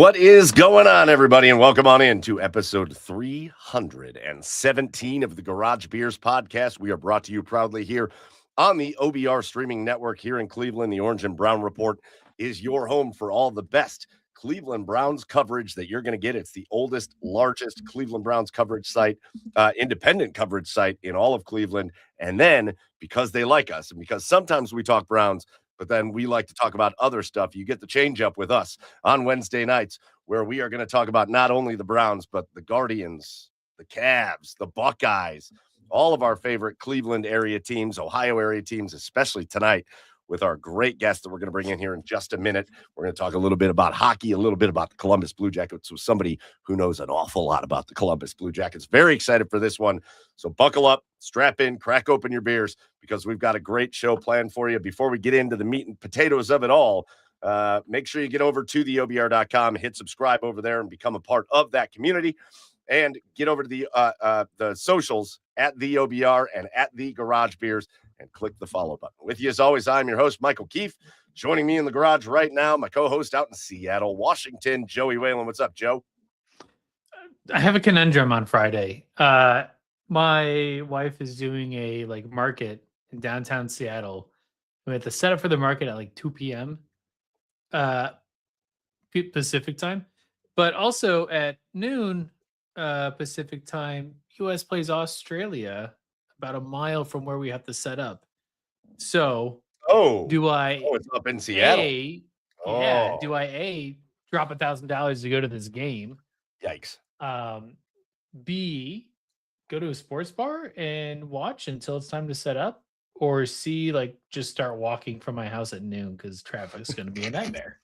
What is going on, everybody, and welcome on in to episode 317 of the Garage Beers podcast. We are brought to you proudly here on the OBR streaming network here in Cleveland. The Orange and Brown Report is your home for all the best Cleveland Browns coverage that you're going to get. It's the oldest, largest Cleveland Browns coverage site, independent coverage site in all of Cleveland. And then because they like us and because sometimes we talk Browns, but then we like to talk about other stuff, you get the change up with us on Wednesday nights, where we are going to talk about not only the Browns, but the Guardians, the Cavs, the Buckeyes, all of our favorite Cleveland area teams, Ohio area teams, especially tonight with our great guest that we're going to bring in here in just a minute. We're going to talk a little bit about hockey, a little bit about the Columbus Blue Jackets with somebody who knows an awful lot about the Columbus Blue Jackets. Very excited for this one. So buckle up, strap in, crack open your beers, because we've got a great show planned for you. Before we get into the meat and potatoes of it all, make sure you get over to theobr.com, hit subscribe over there and become a part of that community. And get over to the socials at the OBR and at the Garage Beers and click the follow button. With you as always, I'm your host, Michael Keefe. Joining me in the garage right now, my co-host out in Seattle, Washington, Joey Whalen. What's up, Joe? I have a conundrum on Friday. My wife is doing a market in downtown Seattle. We have to set up for the market at 2 p.m. Pacific time, but also at noon Pacific time, US plays Australia about a mile from where we have to set up. So it's up in Seattle. Do I drop $1,000 to go to this game? Yikes. B, go to a sports bar and watch until it's time to set up, or C, just start walking from my house at noon because traffic's going to be a nightmare.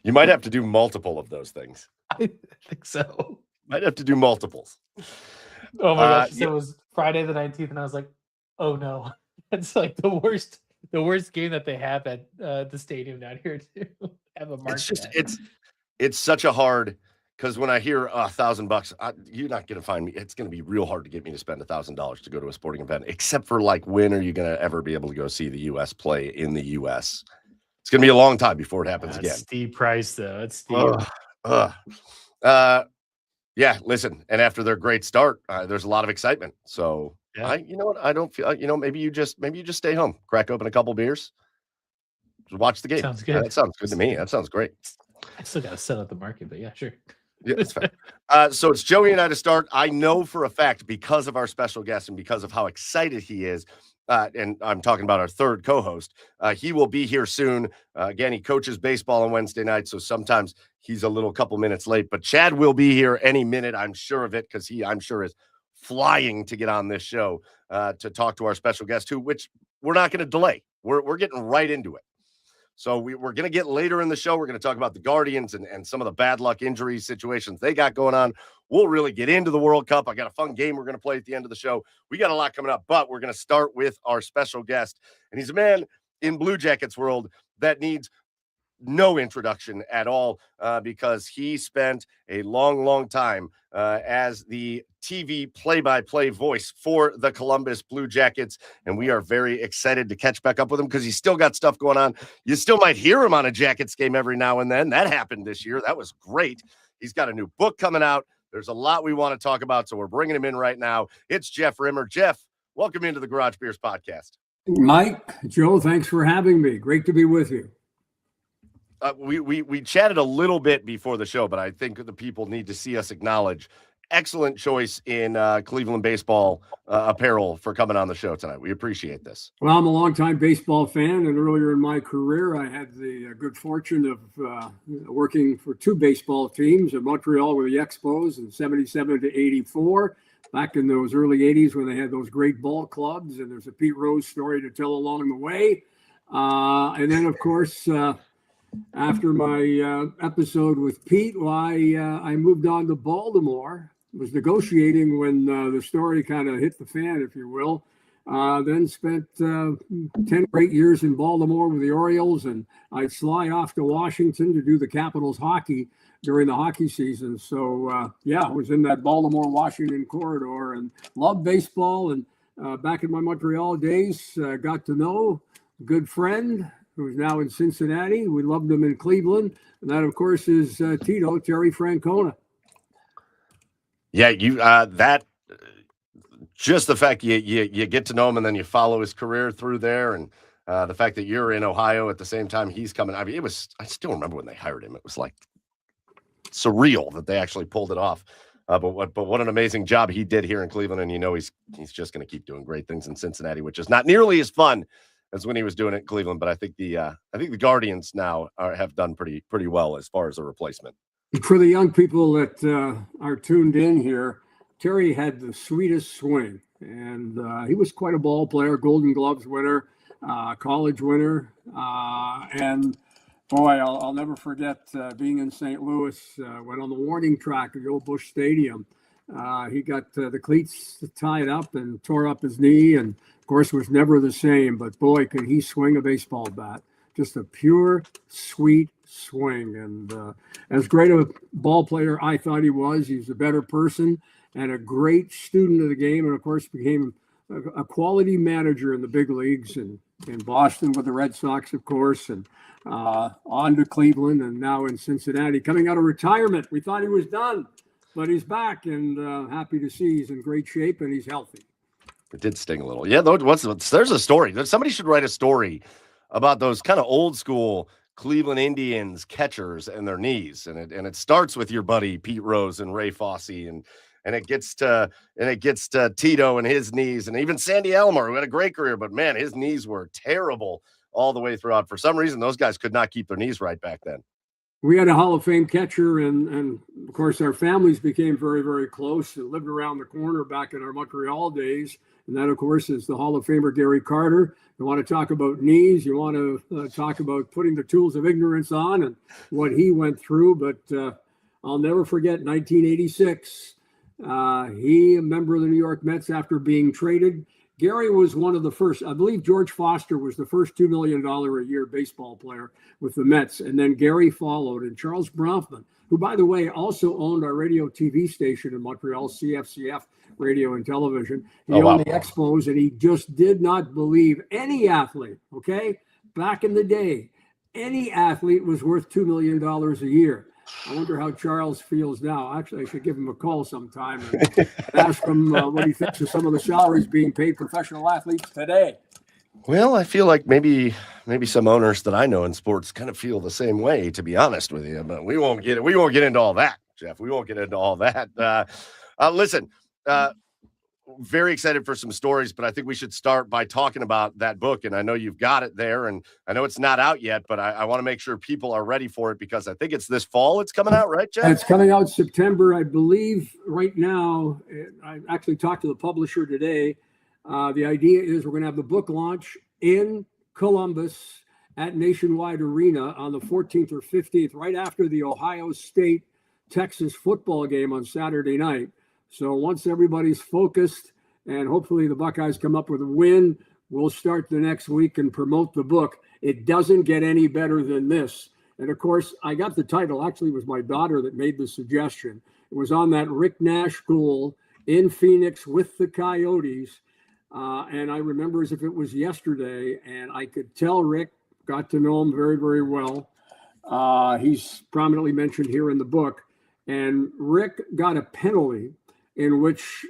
You might have to do multiple of those things. I think so. Might have to do multiples. Oh my gosh. So it was Friday the 19th, and I was like, oh no. It's the worst game that they have at the stadium down here to have a market. It's such a hard, because when I hear $1,000, you're not going to find me. It's going to be real hard to get me to spend $1,000 to go to a sporting event, except for when are you going to ever be able to go see the U.S. play in the U.S.? It's going to be a long time before it happens again. Steep price, though. It's steep. Yeah, listen, and after their great start, there's a lot of excitement. So, yeah. You know what? I don't feel, maybe you just stay home, crack open a couple beers, watch the game. Sounds good. That sounds good to me. That sounds great. I still got to set up the market, but yeah, sure. Yeah, that's fine. So it's Joey and I to start. I know for a fact, because of our special guest and because of how excited he is, and I'm talking about our third co-host, he will be here soon. Again, he coaches baseball on Wednesday night, so sometimes he's a couple minutes late. But Chad will be here any minute, I'm sure of it, because I'm sure is flying to get on this show to talk to our special guest, which we're not going to delay. We're getting right into it. So we're going to get later in the show. We're going to talk about the Guardians and some of the bad luck injury situations they got going on. We'll really get into the World Cup. I got a fun game we're going to play at the end of the show. We got a lot coming up, but we're going to start with our special guest. And he's a man in Blue Jackets world that needs no introduction at all, because he spent a long, long time as the TV play-by-play voice for the Columbus Blue Jackets, and we are very excited to catch back up with him because he's still got stuff going on. You still might hear him on a Jackets game every now and then. That happened this year. That was great. He's got a new book coming out. There's a lot we want to talk about, so we're bringing him in right now. It's Jeff Rimmer. Jeff, welcome into the Garage Beers podcast. Mike, Joe, thanks for having me. Great to be with you. We chatted a little bit before the show, but I think the people need to see us acknowledge excellent choice in Cleveland baseball apparel for coming on the show tonight. We appreciate this. Well, I'm a longtime baseball fan, and earlier in my career, I had the good fortune of working for two baseball teams in Montreal with the Expos in 77 to 84, back in those early 80s when they had those great ball clubs, and there's a Pete Rose story to tell along the way. And then, of course, after my episode with Pete, I moved on to Baltimore. Was negotiating when the story kind of hit the fan, if you will. Then spent 10 great years in Baltimore with the Orioles, and I'd fly off to Washington to do the Capitals hockey during the hockey season. So, I was in that Baltimore-Washington corridor and loved baseball. And back in my Montreal days, got to know a good friend, who's now in Cincinnati. We loved him in Cleveland. And that, of course, is Tito, Terry Francona. Yeah, just the fact you get to know him and then you follow his career through there, and the fact that you're in Ohio at the same time he's coming. I mean, I still remember when they hired him. It was like surreal that they actually pulled it off. But what an amazing job he did here in Cleveland, and he's just going to keep doing great things in Cincinnati, which is not nearly as fun as when he was doing it in Cleveland. But I think the Guardians now have done pretty well as far as a replacement. For the young people that are tuned in here, Terry had the sweetest swing, and he was quite a ball player, Golden Gloves winner, college winner, and boy, I'll never forget being in St. Louis when on the warning track at the old Busch Stadium. He got the cleats tied up and tore up his knee, and of course was never the same. But boy, could he swing a baseball bat! Just a pure, sweet swing. And as great a ball player I thought he was, he's a better person and a great student of the game, and of course became a quality manager in the big leagues and in Boston with the Red Sox, of course, and on to Cleveland, and now in Cincinnati. Coming out of retirement, we thought he was done, but he's back, and happy to see he's in great shape and he's healthy. It did sting a little. Yeah, there's a story. Somebody should write a story about those kind of old school Cleveland Indians catchers and their knees, and it starts with your buddy Pete Rose and Ray Fosse, and it gets to Tito and his knees, and even Sandy Alomar, who had a great career, but man, his knees were terrible all the way throughout. For some reason, those guys could not keep their knees right back then. We had a Hall of Fame catcher, and of course, our families became very, very close and lived around the corner back in our Montreal days. And that, of course, is the Hall of Famer Gary Carter. You want to talk about knees, you want to talk about putting the tools of ignorance on and what he went through. But I'll never forget 1986. He, a member of the New York Mets, after being traded. Gary was one of the first. I believe George Foster was the first $2 million a year baseball player with the Mets. And then Gary followed. And Charles Bronfman, who, by the way, also owned our radio TV station in Montreal, CFCF Radio and Television. He owned the Expos, and he just did not believe any athlete, okay, back in the day, any athlete was worth $2 million a year. I wonder how Charles feels now. Actually, I should give him a call sometime and ask him what he thinks of some of the salaries being paid professional athletes today. Well, I feel like maybe some owners that I know in sports kind of feel the same way, to be honest with you. But we won't get into all that, Jeff. We won't get into all that. Listen, very excited for some stories, but I think we should start by talking about that book. And I know you've got it there, and I know it's not out yet, but I want to make sure people are ready for it, because I think it's this fall it's coming out, right, Jeff? It's coming out September, I believe. Right now, I actually talked to the publisher today. The idea is we're going to have the book launch in Columbus at Nationwide Arena on the 14th or 15th, right after the Ohio State-Texas football game on Saturday night. So once everybody's focused and hopefully the Buckeyes come up with a win, we'll start the next week and promote the book. It doesn't get any better than this. And of course, I got the title. Actually, it was my daughter that made the suggestion. It was on that Rick Nash goal in Phoenix with the Coyotes. And I remember as if it was yesterday, and I could tell Rick, got to know him very, very well. He's prominently mentioned here in the book. And Rick got a penalty in which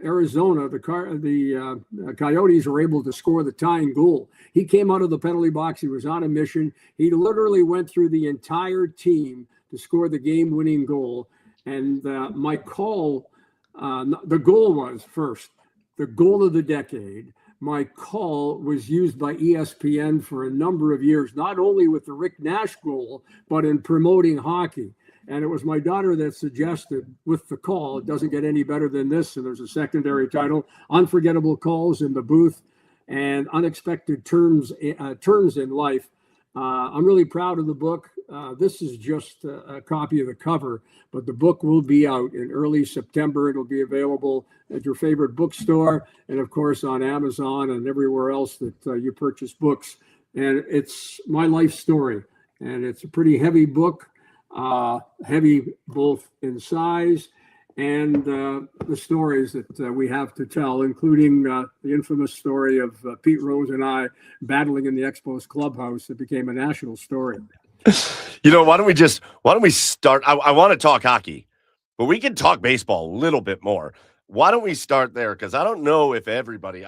Arizona, the Coyotes were able to score the tying goal. He came out of the penalty box. He was on a mission. He literally went through the entire team to score the game-winning goal. And my call, the goal was first, the goal of the decade. My call was used by ESPN for a number of years, not only with the Rick Nash goal, but in promoting hockey. And it was my daughter that suggested with the call, it doesn't get any better than this. And there's a secondary title, Unforgettable Calls in the Booth and Unexpected Turns in Life. I'm really proud of the book. This is just a copy of the cover, but the book will be out in early September. It'll be available at your favorite bookstore and, of course, on Amazon and everywhere else that you purchase books. And it's my life story. And it's a pretty heavy book. Heavy both in size and the stories that we have to tell, including the infamous story of Pete Rose and I battling in the Expos clubhouse that became a national story. Why don't we start? I want to talk hockey, but we can talk baseball a little bit more. Why don't we start there? Because I don't know if everybody,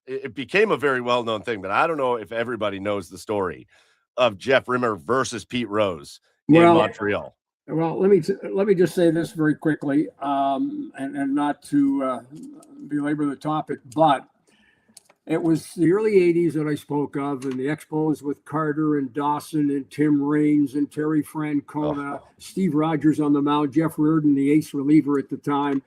it became a very well-known thing, but I don't know if everybody knows the story of Jeff Rimmer versus Pete Rose in Montreal. Well, let me just say this very quickly, and not to belabor the topic, but it was the early 80s that I spoke of, and the Expos with Carter and Dawson and Tim Raines and Terry Francona, Steve Rogers on the mound, Jeff Reardon, the ace reliever at the time.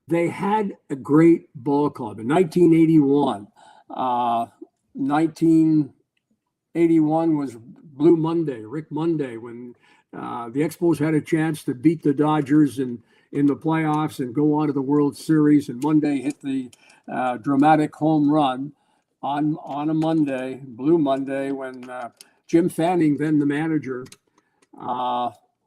They had a great ball club. In 1981, 1981 was Blue Monday, Rick Monday, when the Expos had a chance to beat the Dodgers in the playoffs and go on to the World Series. And Monday hit the dramatic home run on a Monday, Blue Monday, when Jim Fanning, then the manager,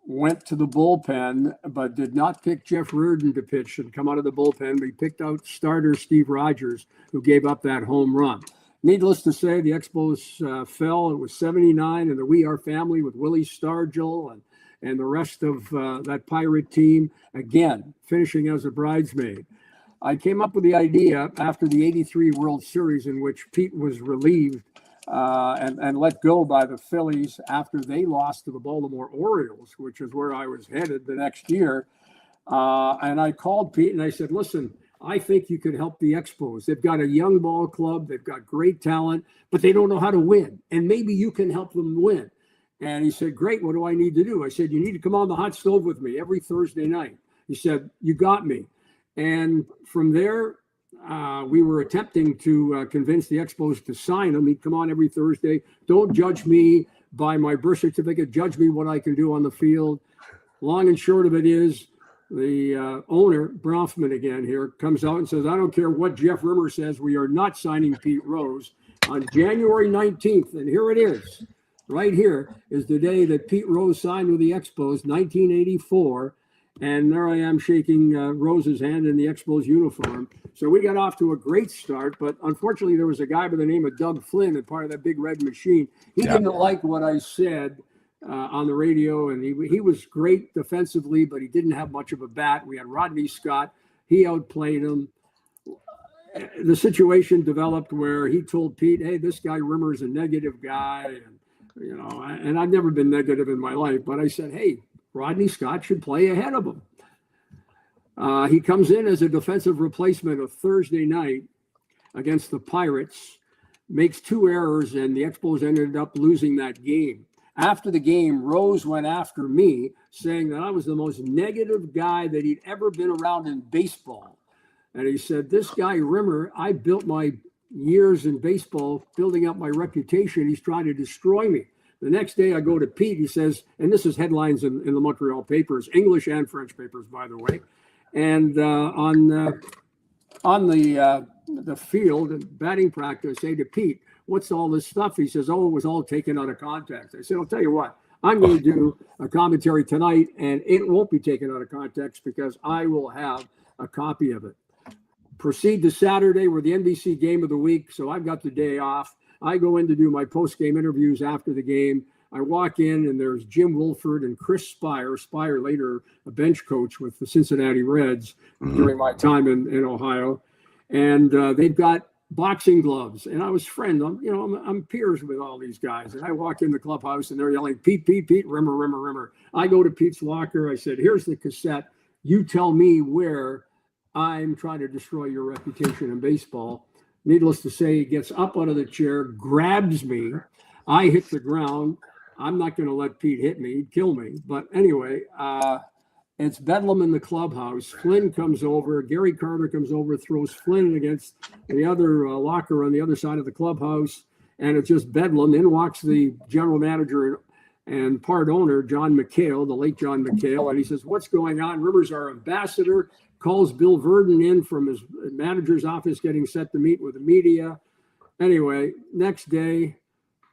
went to the bullpen, but did not pick Jeff Reardon to pitch and come out of the bullpen. But he picked out starter Steve Rogers, who gave up that home run. Needless to say, the Expos fell. It was 79, and the We Are family with Willie Stargell and the rest of that Pirate team, again, finishing as a bridesmaid. I came up with the idea after the 83 World Series, in which Pete was relieved and let go by the Phillies after they lost to the Baltimore Orioles, which is where I was headed the next year. And I called Pete and I said, listen, I think you could help the Expos. They've got a young ball club. They've got great talent, but they don't know how to win. And maybe you can help them win. And he said, great, what do I need to do? I said, you need to come on the hot stove with me every Thursday night. He said, you got me. And from there, we were attempting to convince the Expos to sign him. He'd come on every Thursday. Don't judge me by my birth certificate. Judge me what I can do on the field. Long and short of it is, the owner, Bronfman again here, comes out and says, I don't care what Jeff Rimmer says, we are not signing Pete Rose. On January 19th, and here it is, right here is the day that Pete Rose signed with the Expos, 1984. And there I am shaking Rose's hand in the Expos uniform. So we got off to a great start, but unfortunately there was a guy by the name of Doug Flynn, and part of that big red machine. He didn't like what I said on the radio, and he was great defensively, but he didn't have much of a bat. We had Rodney Scott. He outplayed him. The situation developed where he told Pete, hey, this guy Rimmer is a negative guy. And I've never been negative in my life, but I said, hey, Rodney Scott should play ahead of him. He comes in as a defensive replacement of Thursday night against the Pirates, makes 2 errors, and the Expos ended up losing that game. After the game, Rose went after me, saying that I was the most negative guy that he'd ever been around in baseball. And he said, this guy Rimmer, I built my years in baseball, building up my reputation. He's trying to destroy me. The next day I go to Pete, he says, and this is headlines in the Montreal papers, English and French papers, by the way. And on the field and batting practice, I say to Pete, what's all this stuff? He says, oh, it was all taken out of context. I said, I'll tell you what, I'm going to do a commentary tonight, and it won't be taken out of context because I will have a copy of it. Proceed to Saturday, we're the NBC game of the week, so I've got the day off. I go in to do my post-game interviews after the game. I walk in, and there's Jim Wolford and Chris Spire. Spire later a bench coach with the Cincinnati Reds during my time in Ohio. And they've got boxing gloves. And I was friends. I'm peers with all these guys. And I walk in the clubhouse, and they're yelling, Pete, Pete, Pete, Rimmer, Rimmer, Rimmer. I go to Pete's locker. I said, here's the cassette. You tell me where I'm trying to destroy your reputation in baseball. Needless to say, he gets up out of the chair, grabs me. I hit the ground. I'm not going to let Pete hit me. He'd kill me. But anyway, it's bedlam in the clubhouse. Flynn comes over. Gary Carter comes over, throws Flynn against the other locker on the other side of the clubhouse. And it's just bedlam. In walks the general manager and part owner, John McHale, the late John McHale. And he says, what's going on? Rimmer's our ambassador. Calls Bill Verdon in from his manager's office, getting set to meet with the media. Anyway, next day,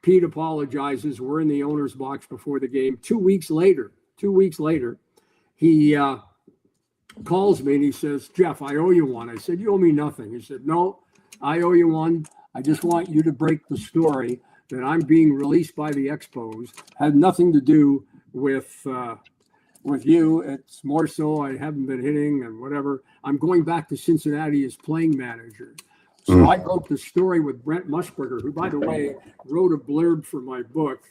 Pete apologizes. We're in the owner's box before the game. 2 weeks later, he calls me and he says, Jeff, I owe you one. I said, you owe me nothing. He said, no, I owe you one. I just want you to break the story that I'm being released by the Expos. Had nothing to do with you. It's more so I haven't been hitting and whatever. I'm going back to Cincinnati as playing manager. So I broke the story with Brent Musburger, who, by the way, wrote a blurb for my book.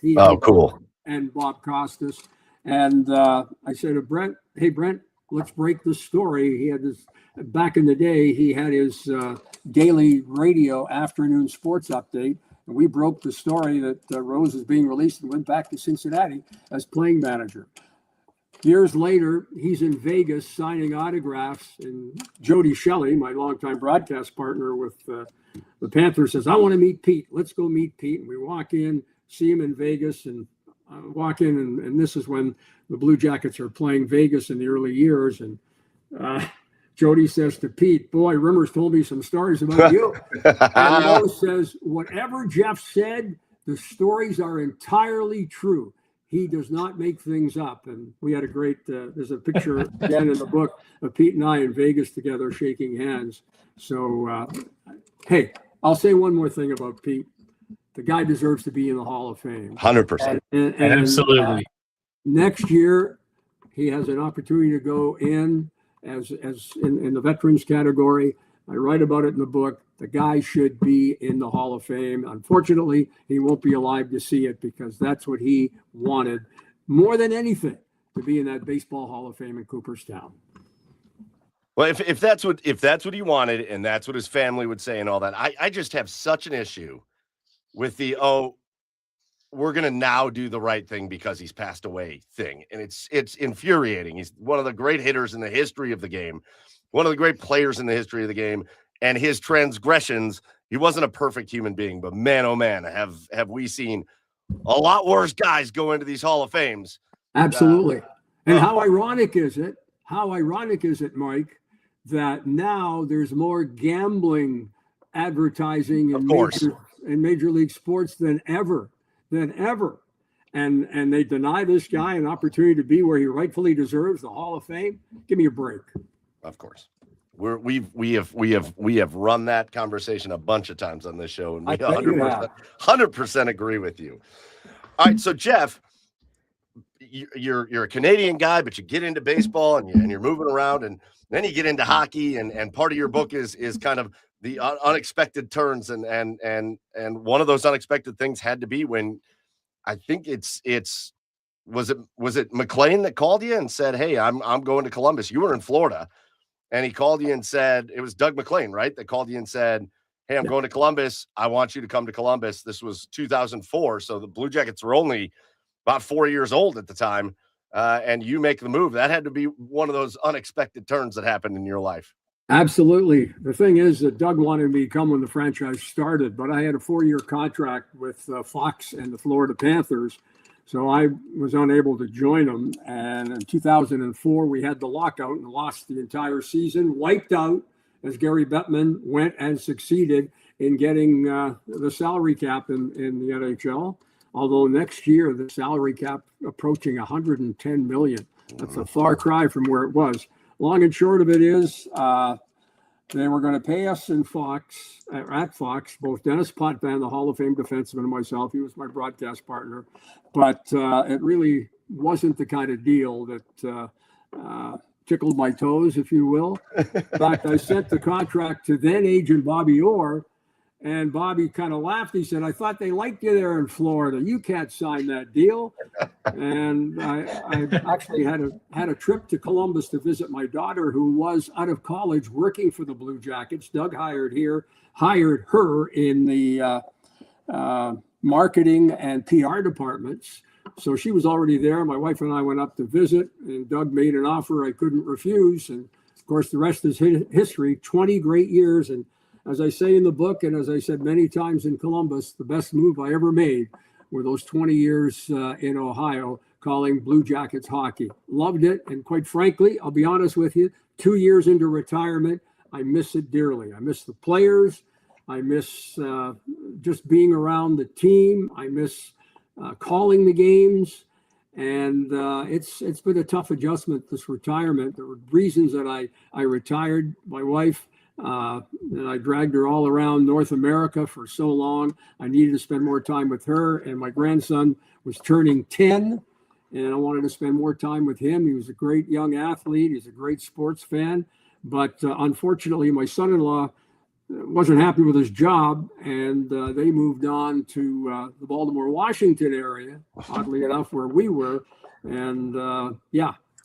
Cool. And Bob Costas. And I said to Brent, hey, Brent, let's break the story. He had this, back in the day, he had his daily radio afternoon sports update. And we broke the story that Rose is being released and went back to Cincinnati as playing manager. Years later, he's in Vegas signing autographs, and Jody Shelley, my longtime broadcast partner with the Panthers, says, I want to meet Pete. Let's go meet Pete. And we walk in, see him in Vegas, and walk in, and this is when the Blue Jackets are playing Vegas in the early years. And Jody says to Pete, boy, Rimmers told me some stories about you. And Rose says, whatever Jeff said, the stories are entirely true. He does not make things up. And we had a great, there's a picture again in the book of Pete and I in Vegas together shaking hands. So, hey, I'll say one more thing about Pete. The guy deserves to be in the Hall of Fame. 100%. And Absolutely. Next year, he has an opportunity to go in as in the veterans category. I write about it in the book. The guy should be in the Hall of Fame. Unfortunately, he won't be alive to see it because that's what he wanted more than anything, to be in that baseball Hall of Fame in Cooperstown. Well, if that's what he wanted and that's what his family would say and all that, I just have such an issue with the we're gonna now do the right thing because he's passed away thing. And it's infuriating. He's one of the great hitters in the history of the game, one of the great players in the history of the game. And his transgressions, he wasn't a perfect human being, but man, oh man, have we seen a lot worse guys go into these Hall of Fames. Absolutely. And how ironic is it, Mike, that now there's more gambling advertising in Major League Sports than ever. And they deny this guy an opportunity to be where he rightfully deserves, the Hall of Fame. Give me a break. Of course. We have run that conversation a bunch of times on this show, and we 100% agree with you. All right, so Jeff, you're a Canadian guy, but you get into baseball and you're moving around, and then you get into hockey, and part of your book is kind of the unexpected turns, and one of those unexpected things had to be when I think was it McLean that called you and said, hey, I'm going to Columbus. You were in Florida. And he called you and said, it was Doug McLean, right? That called you and said, hey, I'm going to Columbus. I want you to come to Columbus. This was 2004. So the Blue Jackets were only about 4 years old at the time. And you make the move. That had to be one of those unexpected turns that happened in your life. Absolutely. The thing is that Doug wanted me to come when the franchise started, but I had a 4-year contract with Fox and the Florida Panthers. So I was unable to join them. And in 2004, we had the lockout and lost the entire season, wiped out as Gary Bettman went and succeeded in getting the salary cap in the NHL. Although next year, the salary cap approaching $110 million. That's a far cry from where it was. Long and short of it is they were going to pay us at Fox, both Dennis Potvin, the Hall of Fame defenseman, and myself. He was my broadcast partner. But it really wasn't the kind of deal that tickled my toes, if you will. In fact, I sent the contract to then agent Bobby Orr, and Bobby kind of laughed. He said, I thought they liked you there in Florida. You can't sign that deal. And I actually had a trip to Columbus to visit my daughter, who was out of college working for the Blue Jackets. Doug hired her in the marketing and PR departments. So she was already there. My wife and I went up to visit, and Doug made an offer I couldn't refuse. And of course, the rest is history. 20 great years. And as I say in the book, and as I said many times in Columbus, the best move I ever made were those 20 years in Ohio calling Blue Jackets hockey. Loved it. And quite frankly, I'll be honest with you, 2 years into retirement, I miss it dearly. I miss the players. I miss just being around the team. I miss calling the games. And it's been a tough adjustment, this retirement. There were reasons that I retired. My wife, and I dragged her all around North America for so long. I needed to spend more time with her, and my grandson was turning 10, and I wanted to spend more time with him. He was a great young athlete. He's a great sports fan. But unfortunately, my son-in-law wasn't happy with his job, and they moved on to the Baltimore, Washington area, oddly enough, where we were. And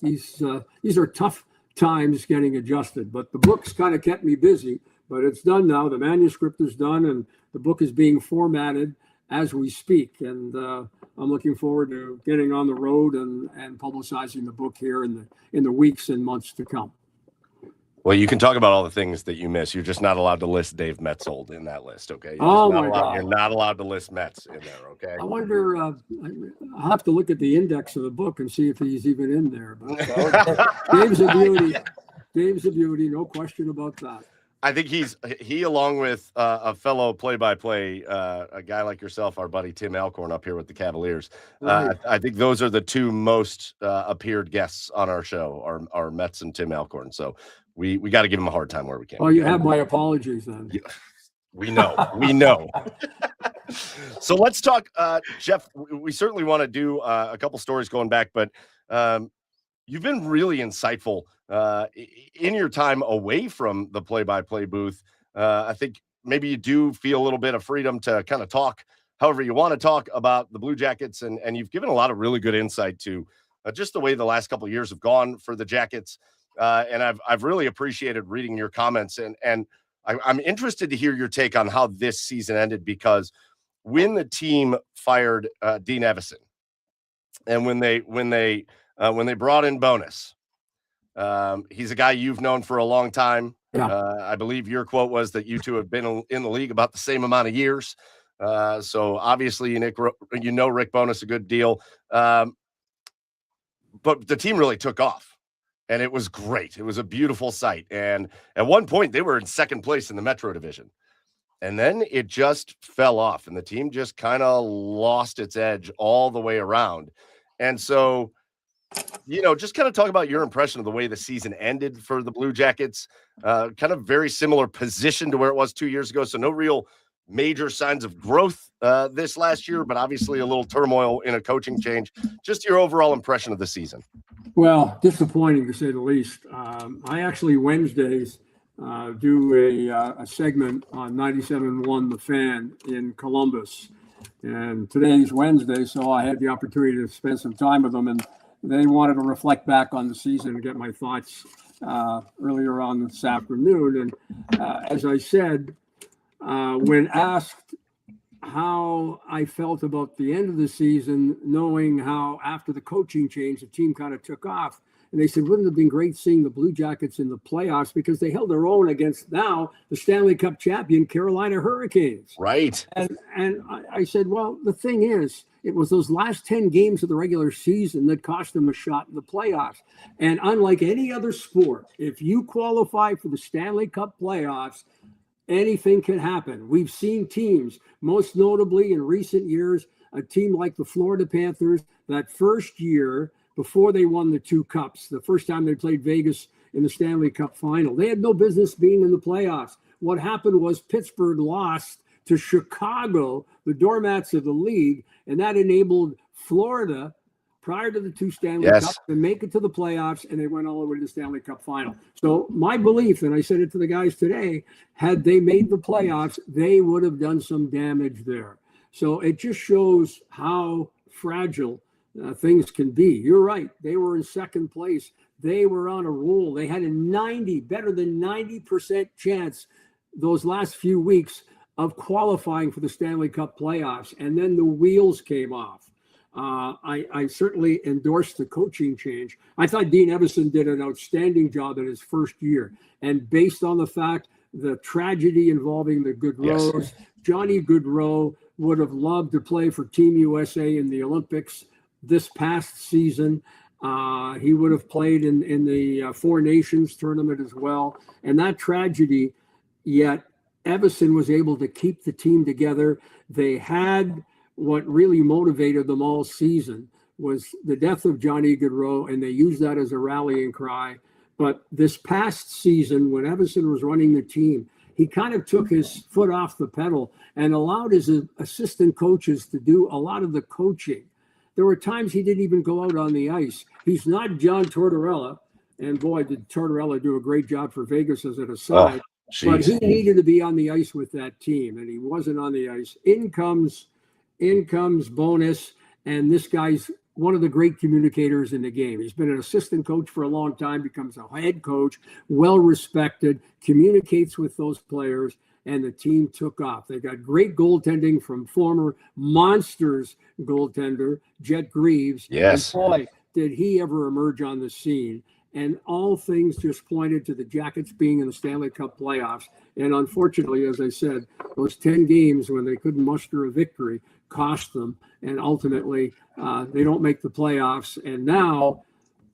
these are tough times getting adjusted. But the book's kind of kept me busy, but it's done now. The manuscript is done, and the book is being formatted as we speak. And I'm looking forward to getting on the road and publicizing the book here in the weeks and months to come. Well, you can talk about all the things that you miss. You're just not allowed to list Dave Metzold in that list, okay? You're not allowed to list Mets in there, okay? I wonder, I'll have to look at the index of the book and see if he's even in there. But Dave's a beauty. Dave's a beauty, no question about that. I think he along with a fellow play-by-play, a guy like yourself, our buddy Tim Alcorn up here with the Cavaliers. Right. I think those are the two most appeared guests on our show, are Mets and Tim Alcorn. So we got to give him a hard time where we can. Oh, you have my apologies then. Yeah, we know. So let's talk, Jeff. We certainly want to do a couple stories going back, but you've been really insightful in your time away from the play-by-play booth. I think maybe you do feel a little bit of freedom to kind of talk however you want to talk about the Blue Jackets, and you've given a lot of really good insight to just the way the last couple of years have gone for the Jackets. And I've really appreciated reading your comments, and I'm interested to hear your take on how this season ended, because when the team fired Dean Evason, and when they brought in Bowness, he's a guy you've known for a long time. Yeah. I believe your quote was that you two have been in the league about the same amount of years. So obviously, Rick Bowness a good deal. But the team really took off. And it was great. It was a beautiful sight. And at one point, they were in second place in the Metro Division. And then it just fell off, and the team just kind of lost its edge all the way around. And so, just kind of talk about your impression of the way the season ended for the Blue Jackets. Kind of very similar position to where it was 2 years ago. So no real major signs of growth this last year, but obviously a little turmoil in a coaching change. Just your overall impression of the season. Well, disappointing to say the least. I actually Wednesdays do a segment on 97.1 The Fan in Columbus. And today's Wednesday, so I had the opportunity to spend some time with them, and they wanted to reflect back on the season and get my thoughts earlier on this afternoon. And as I said, when asked how I felt about the end of the season, knowing how after the coaching change, the team kind of took off. And they said, wouldn't it have been great seeing the Blue Jackets in the playoffs, because they held their own against now the Stanley Cup champion Carolina Hurricanes. Right. And I said, well, the thing is, it was those last 10 games of the regular season that cost them a shot in the playoffs. And unlike any other sport, if you qualify for the Stanley Cup playoffs, anything can happen. We've seen teams, most notably in recent years, a team like the Florida Panthers, that first year before they won the two cups, the first time they played Vegas in the Stanley Cup final, they had no business being in the playoffs. What happened was Pittsburgh lost to Chicago, the doormats of the league, and that enabled Florida, prior to the two Stanley Cups, to make it to the playoffs, and they went all the way to the Stanley Cup final. So my belief, and I said it to the guys today, had they made the playoffs, they would have done some damage there. So it just shows how fragile things can be. You're right. They were in second place. They were on a roll. They had a better than 90% chance those last few weeks of qualifying for the Stanley Cup playoffs. And then the wheels came off. I certainly endorsed the coaching change. I thought Dean Evason did an outstanding job in his first year. And based on the fact, the tragedy involving the Gaudreaus, Johnny Gaudreau would have loved to play for Team USA in the Olympics this past season. He would have played in the Four Nations tournament as well. And that tragedy, yet Evason was able to keep the team together. They had what really motivated them all season was the death of Johnny Gaudreau, and they used that as a rallying cry. But this past season, when Evason was running the team, he kind of took his foot off the pedal and allowed his assistant coaches to do a lot of the coaching. There were times he didn't even go out on the ice. He's not John Tortorella, and boy, did Tortorella do a great job for Vegas as an aside. But he needed to be on the ice with that team, and he wasn't on the ice. In comes Bowness, and this guy's one of the great communicators in the game. He's been an assistant coach for a long time, becomes a head coach, well-respected, communicates with those players, and the team took off. They got great goaltending from former Monsters goaltender, Jet Greaves. Yes. And boy, did he ever emerge on the scene. And all things just pointed to the Jackets being in the Stanley Cup playoffs. And unfortunately, as I said, those 10 games when they couldn't muster a victory cost them. And ultimately, they don't make the playoffs. And now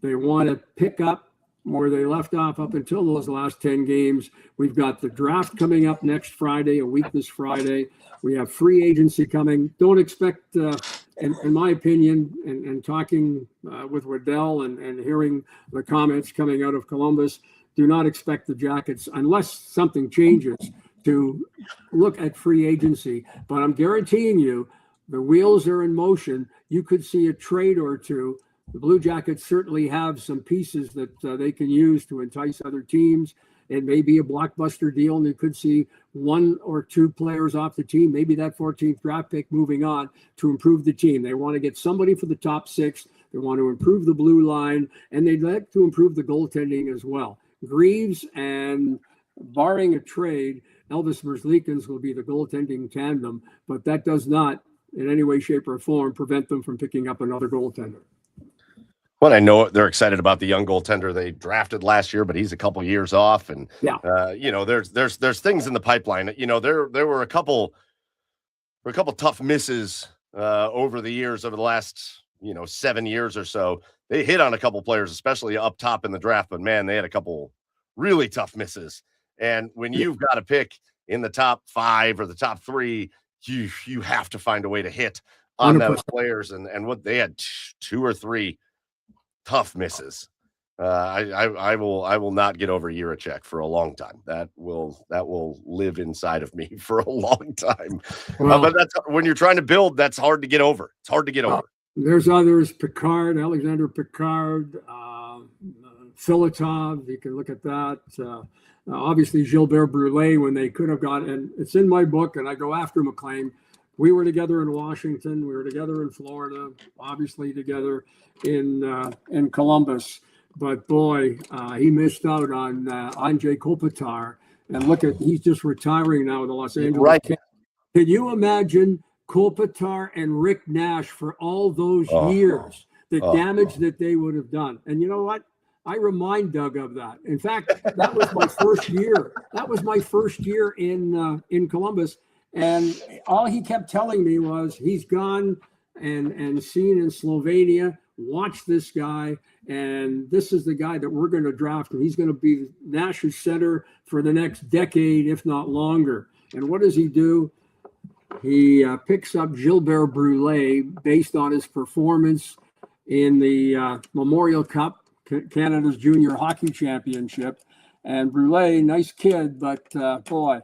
they want to pick up where they left off up until those last 10 games. We've got the draft coming up next Friday, a week this Friday. We have free agency coming. Don't expect, in my opinion, and talking with Waddell and hearing the comments coming out of Columbus, do not expect the Jackets, unless something changes, to look at free agency. But I'm guaranteeing you, the wheels are in motion. You could see a trade or two. The Blue Jackets certainly have some pieces that they can use to entice other teams. It may be a blockbuster deal, and they could see one or two players off the team, maybe that 14th draft pick moving on to improve the team. They want to get somebody for the top six. They want to improve the blue line, and they'd like to improve the goaltending as well. Greaves and, barring a trade, Elvis Merzlikins will be the goaltending tandem, but that does not, in any way, shape, or form, prevent them from picking up another goaltender. Well, I know they're excited about the young goaltender they drafted last year, but he's a couple years off, and there's things in the pipeline. There were a couple tough misses over the years, over the last 7 years or so. They hit on a couple players, especially up top in the draft, but man, they had a couple really tough misses. And when you've got to pick in the top 5 or the top 3, you have to find a way to hit on 100%. Those players, and what they had 2 or 3 tough misses. I will not get over Jiricek for a long time. That will live inside of me for a long time. But that's when you're trying to build. That's hard to get over. It's hard to get over. There's others: Picard, Alexander Picard, Filatov. You can look at that. Obviously, Gilbert Brûlé, when they could have got, and it's in my book, and I go after McLean. We were together in Washington. We were together in Florida. Obviously, together in Columbus. But boy, he missed out on Andrei Kopitar. And look at, he's just retiring now with the Los Angeles. Right. Can you imagine Kopitar and Rick Nash for all those years, the damage that they would have done? And you know what? I remind Doug of that. In fact, that was my first year. That was my first year in Columbus. And all he kept telling me was he's gone and seen in Slovenia. Watch this guy. And this is the guy that we're going to draft. And he's going to be Nash's center for the next decade, if not longer. And what does he do? He picks up Gilbert Brûlé based on his performance in the Memorial Cup, Canada's Junior Hockey Championship. And Brûlé, nice kid, but boy,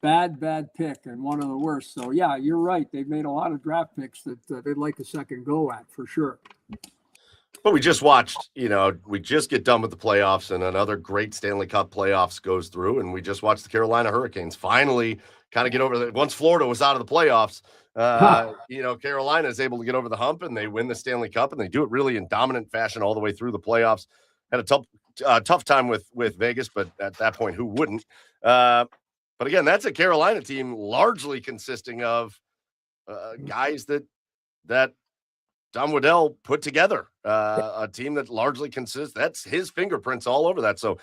bad pick and one of the worst. So, yeah, you're right. They've made a lot of draft picks that they'd like a second go at for sure. But we just watched, we just get done with the playoffs and another great Stanley Cup playoffs goes through. And we just watched the Carolina Hurricanes finally kind of get over that. Once Florida was out of the playoffs, Carolina is able to get over the hump and they win the Stanley Cup, and they do it really in dominant fashion all the way through the playoffs. Had a tough time with Vegas, but at that point, who wouldn't? But again, that's a Carolina team largely consisting of guys that Don Waddell put together, a team that largely consists. That's his fingerprints all over that. So,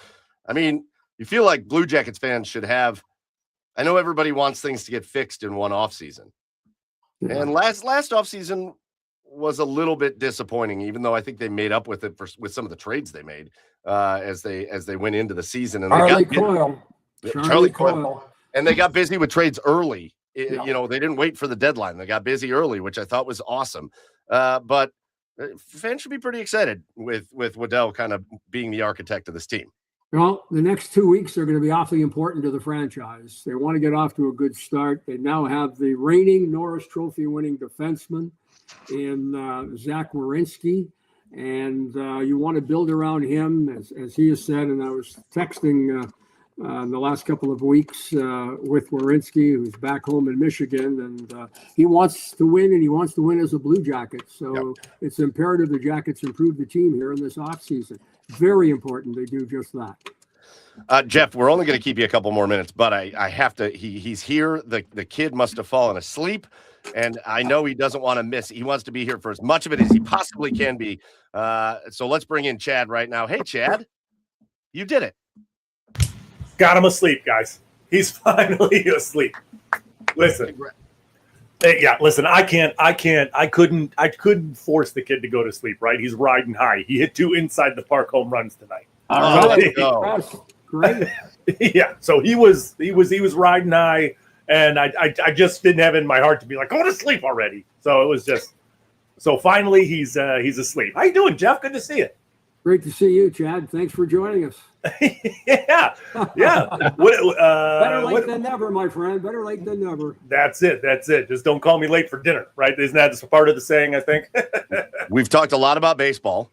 I mean, you feel like Blue Jackets fans should have. I know everybody wants things to get fixed in one offseason. And last offseason was a little bit disappointing, even though I think they made up with it with some of the trades they made as they went into the season. And Charlie Coyle. And they got busy with trades early. They didn't wait for the deadline. They got busy early, which I thought was awesome. But fans should be pretty excited with Waddell kind of being the architect of this team. Well, the next 2 weeks are going to be awfully important to the franchise. They want to get off to a good start. They now have the reigning Norris Trophy winning defenseman in Zach Werenski, and you want to build around him, as he has said. And I was texting in the last couple of weeks with Werenski, who's back home in Michigan, and he wants to win, and he wants to win as a Blue Jacket. So It's imperative the Jackets improve the team here in this offseason. Very important they do just that. Jeff, we're only going to keep you a couple more minutes, but I have to. He's here. The kid must have fallen asleep, and I know he doesn't want to miss. He wants to be here for as much of it as he possibly can be. So let's bring in Chad right now. Hey, Chad, you did it. Got him asleep, guys. He's finally asleep. Listen. Listen, I couldn't force the kid to go to sleep, right? He's riding high. He hit 2 inside the park home runs tonight. Let's go. Great. Yeah. So he was riding high, and I just didn't have it in my heart to be like, go to sleep already. So it was just finally he's asleep. How you doing, Jeff? Good to see you. Great to see you, Chad. Thanks for joining us. Yeah. Better late than never, my friend. Better late than never. That's it. Just don't call me late for dinner, right? Isn't that just part of the saying, I think? We've talked a lot about baseball.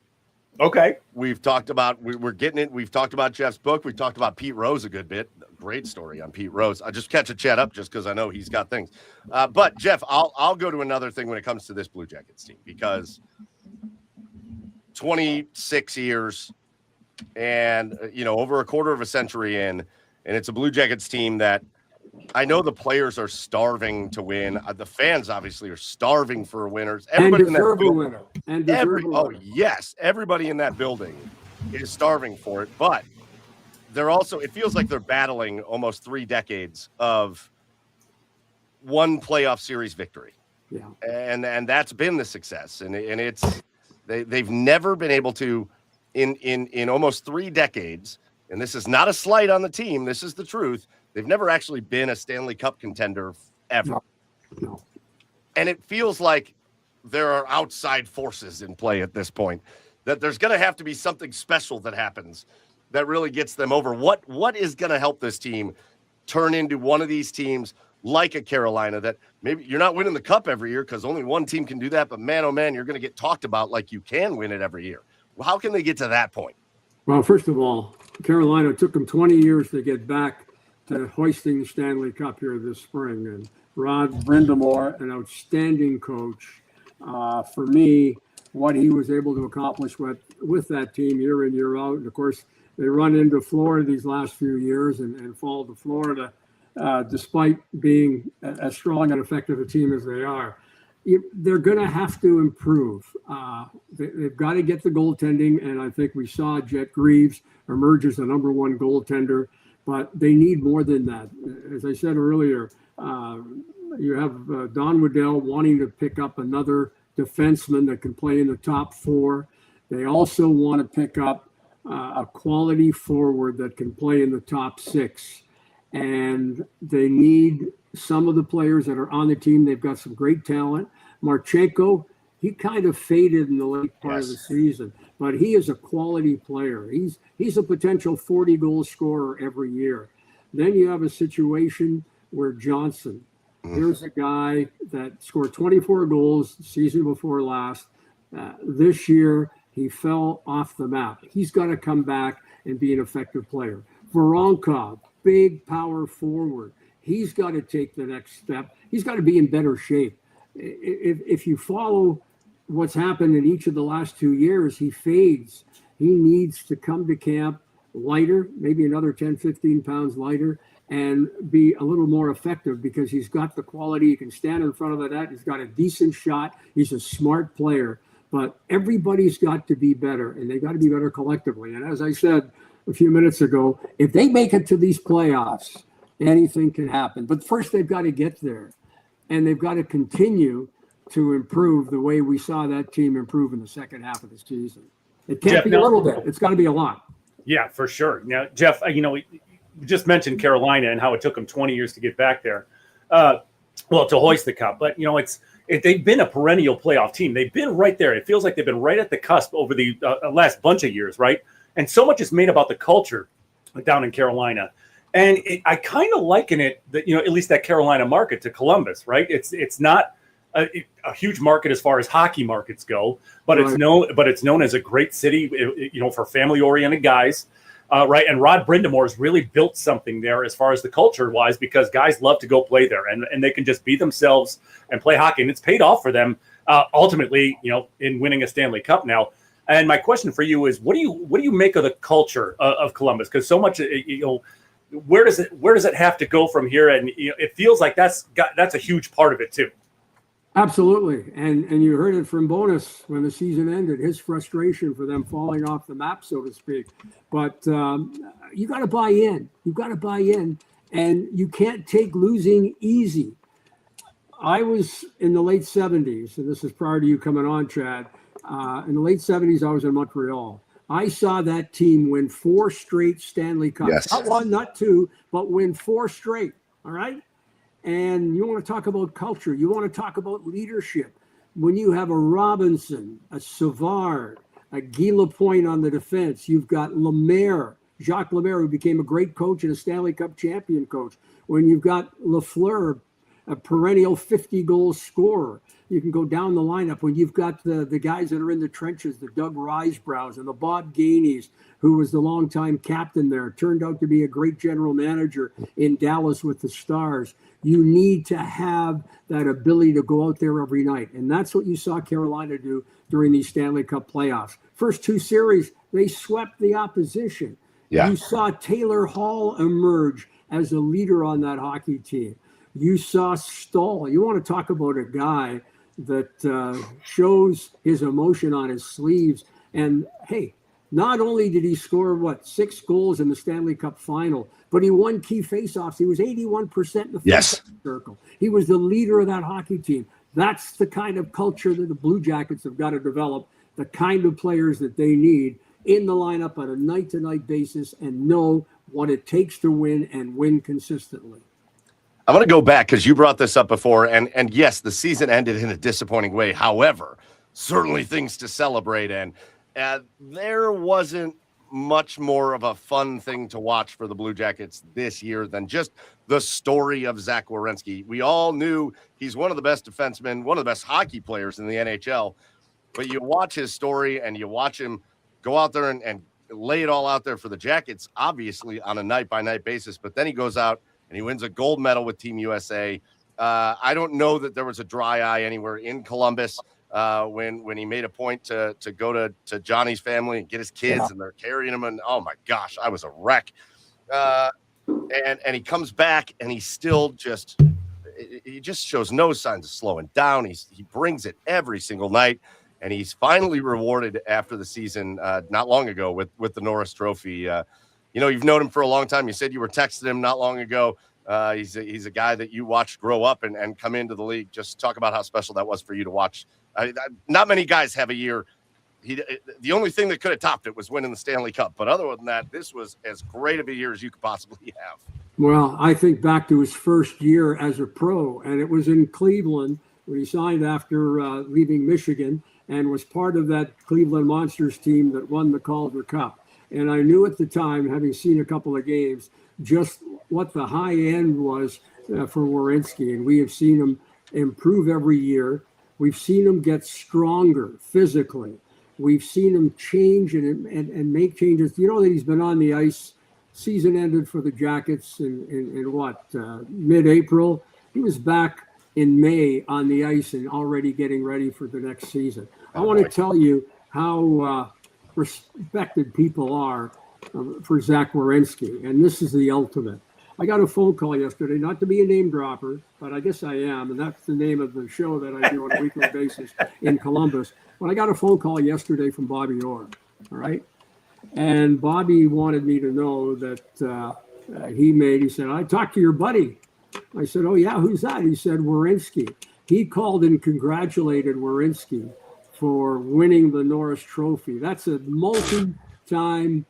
Okay. We've talked about we're getting it. We've talked about Jeff's book. We've talked about Pete Rose a good bit. Great story on Pete Rose. I just catch a Chad up just because I know he's got things. But Jeff, I'll go to another thing when it comes to this Blue Jackets team, because 26 years and over a quarter of a century in, and it's a Blue Jackets team that I know the players are starving to win. The fans obviously are starving for winners. Everybody deserve a winner. Yes, everybody in that building is starving for it. But they're also, it feels like they're battling almost 3 decades of one playoff series victory. Yeah, and that's been the success. And it's they've never been able to in almost 3 decades. And this is not a slight on the team. This is the truth. They've never actually been a Stanley Cup contender ever. No. And it feels like there are outside forces in play at this point, that there's going to have to be something special that happens that really gets them over. What is going to help this team turn into one of these teams like a Carolina, that maybe you're not winning the cup every year because only one team can do that, but man, oh man, you're going to get talked about like you can win it every year. How can they get to that point? Well, first of all, Carolina took them 20 years to get back to hoisting the Stanley Cup here this spring. And Rod Brindamore, an outstanding coach. For me, what he was able to accomplish with that team year in, year out. And of course, they run into Florida these last few years and fall to Florida, despite being as strong and effective a team as they are. They're going to have to improve. They've got to get the goaltending, and I think we saw Jet Greaves emerge as the number 1 goaltender, but they need more than that. As I said earlier, you have Don Waddell wanting to pick up another defenseman that can play in the top 4. They also want to pick up a quality forward that can play in the top 6. And they need some of the players that are on the team. They've got some great talent. Marchenko, he kind of faded in the late part of the season, but he is a quality player. He's a potential 40-goal scorer every year. Then you have a situation where Johnson, here's a guy that scored 24 goals the season before last. This year, he fell off the map. He's got to come back and be an effective player. Voronkov, big power forward. He's got to take the next step. He's got to be in better shape. If you follow what's happened in each of the last 2 years, he fades. He needs to come to camp lighter, maybe another 10, 15 pounds lighter, and be a little more effective because he's got the quality. He can stand in front of the net. He's got a decent shot. He's a smart player. But everybody's got to be better, and they got to be better collectively. And as I said a few minutes ago, if they make it to these playoffs, anything can happen. But first, they've got to get there, and they've got to continue to improve the way we saw that team improve in the second half of the season. It can't Jeff, be a little bit. It's got to be a lot. Yeah, for sure. Now, Jeff, you just mentioned Carolina and how it took them 20 years to get back there. To hoist the cup. But, they've been a perennial playoff team. They've been right there. It feels like they've been right at the cusp over the last bunch of years, right? And so much is made about the culture down in Carolina. And I kind of liken it that, at least that Carolina market to Columbus, right? It's not a huge market as far as hockey markets go, but Right. it's known as a great city, for family-oriented guys. Right. And Rod Brindamore has really built something there as far as the culture wise, because guys love to go play there and they can just be themselves and play hockey. And it's paid off for them ultimately, in winning a Stanley Cup now. And my question for you is, what do you make of the culture of Columbus? Because so much, where does it have to go from here? And it feels like that's a huge part of it too. Absolutely. And you heard it from Bonus when the season ended, his frustration for them falling off the map, so to speak. But you got to buy in. You've got to buy in. And you can't take losing easy. I was in the late 70s, and this is prior to you coming on, Chad. In the late 70s, I was in Montreal. I saw that team win 4 straight Stanley Cups. Yes. Not 1, not 2, but win 4 straight. All right? And you want to talk about culture. You want to talk about leadership. When you have a Robinson, a Savard, a Guy Lapointe on the defense, you've got Lemaire, Jacques Lemaire, who became a great coach and a Stanley Cup champion coach. When you've got Lafleur, a perennial 50-goal scorer, you can go down the lineup. When you've got the guys that are in the trenches, the Doug Risebrows and the Bob Gainey's, who was the longtime captain there, turned out to be a great general manager in Dallas with the Stars. You need to have that ability to go out there every night. And that's what you saw Carolina do during these Stanley Cup playoffs. First 2 series, they swept the opposition. Yeah. You saw Taylor Hall emerge as a leader on that hockey team. You saw Stahl. You want to talk about a guy that shows his emotion on his sleeves. And hey, not only did he score 6 goals in the Stanley Cup final, but he won key faceoffs. He was 81% in the Yes. circle. He was the leader of that hockey team. That's the kind of culture that the Blue Jackets have got to develop, the kind of players that they need in the lineup on a night-to-night basis and know what it takes to win and win consistently. I'm going to go back because you brought this up before, and yes, the season ended in a disappointing way. However, certainly things to celebrate, and there wasn't much more of a fun thing to watch for the Blue Jackets this year than just the story of Zach Werenski. We all knew he's one of the best defensemen, one of the best hockey players in the NHL, but you watch his story and you watch him go out there and lay it all out there for the Jackets, obviously on a night-by-night basis, but then he goes out and he wins a gold medal with Team USA. I don't know that there was a dry eye anywhere in Columbus when he made a point to go to Johnny's family and get his kids, and they're carrying him. And oh my gosh, I was a wreck. And he comes back and he still just shows no signs of slowing down. He brings it every single night. And he's finally rewarded after the season not long ago with the Norris Trophy. You've known him for a long time. You said you were texting him not long ago. He's a guy that you watched grow up and come into the league. Just talk about how special that was for you to watch. Not many guys have a year. The only thing that could have topped it was winning the Stanley Cup. But other than that, this was as great of a year as you could possibly have. Well, I think back to his first year as a pro, and it was in Cleveland when he signed after leaving Michigan and was part of that Cleveland Monsters team that won the Calder Cup. And I knew at the time, having seen a couple of games, just what the high end was for Werenski. And we have seen him improve every year. We've seen him get stronger physically. We've seen him change and make changes. You know that he's been on the ice. Season ended for the Jackets in mid-April. He was back in May on the ice and already getting ready for the next season. I want to tell you how respected people are for Zach Werenski, and this is the ultimate. I got a phone call yesterday, not to be a name dropper, but I guess I am, and that's the name of the show that I do on a weekly basis in Columbus. But I got a phone call yesterday from Bobby Orr, all right? And Bobby wanted me to know that he said, I talked to your buddy. I said, oh, yeah, who's that? He said, Werenski. He called and congratulated Werenski for winning the Norris Trophy. That's a multi-time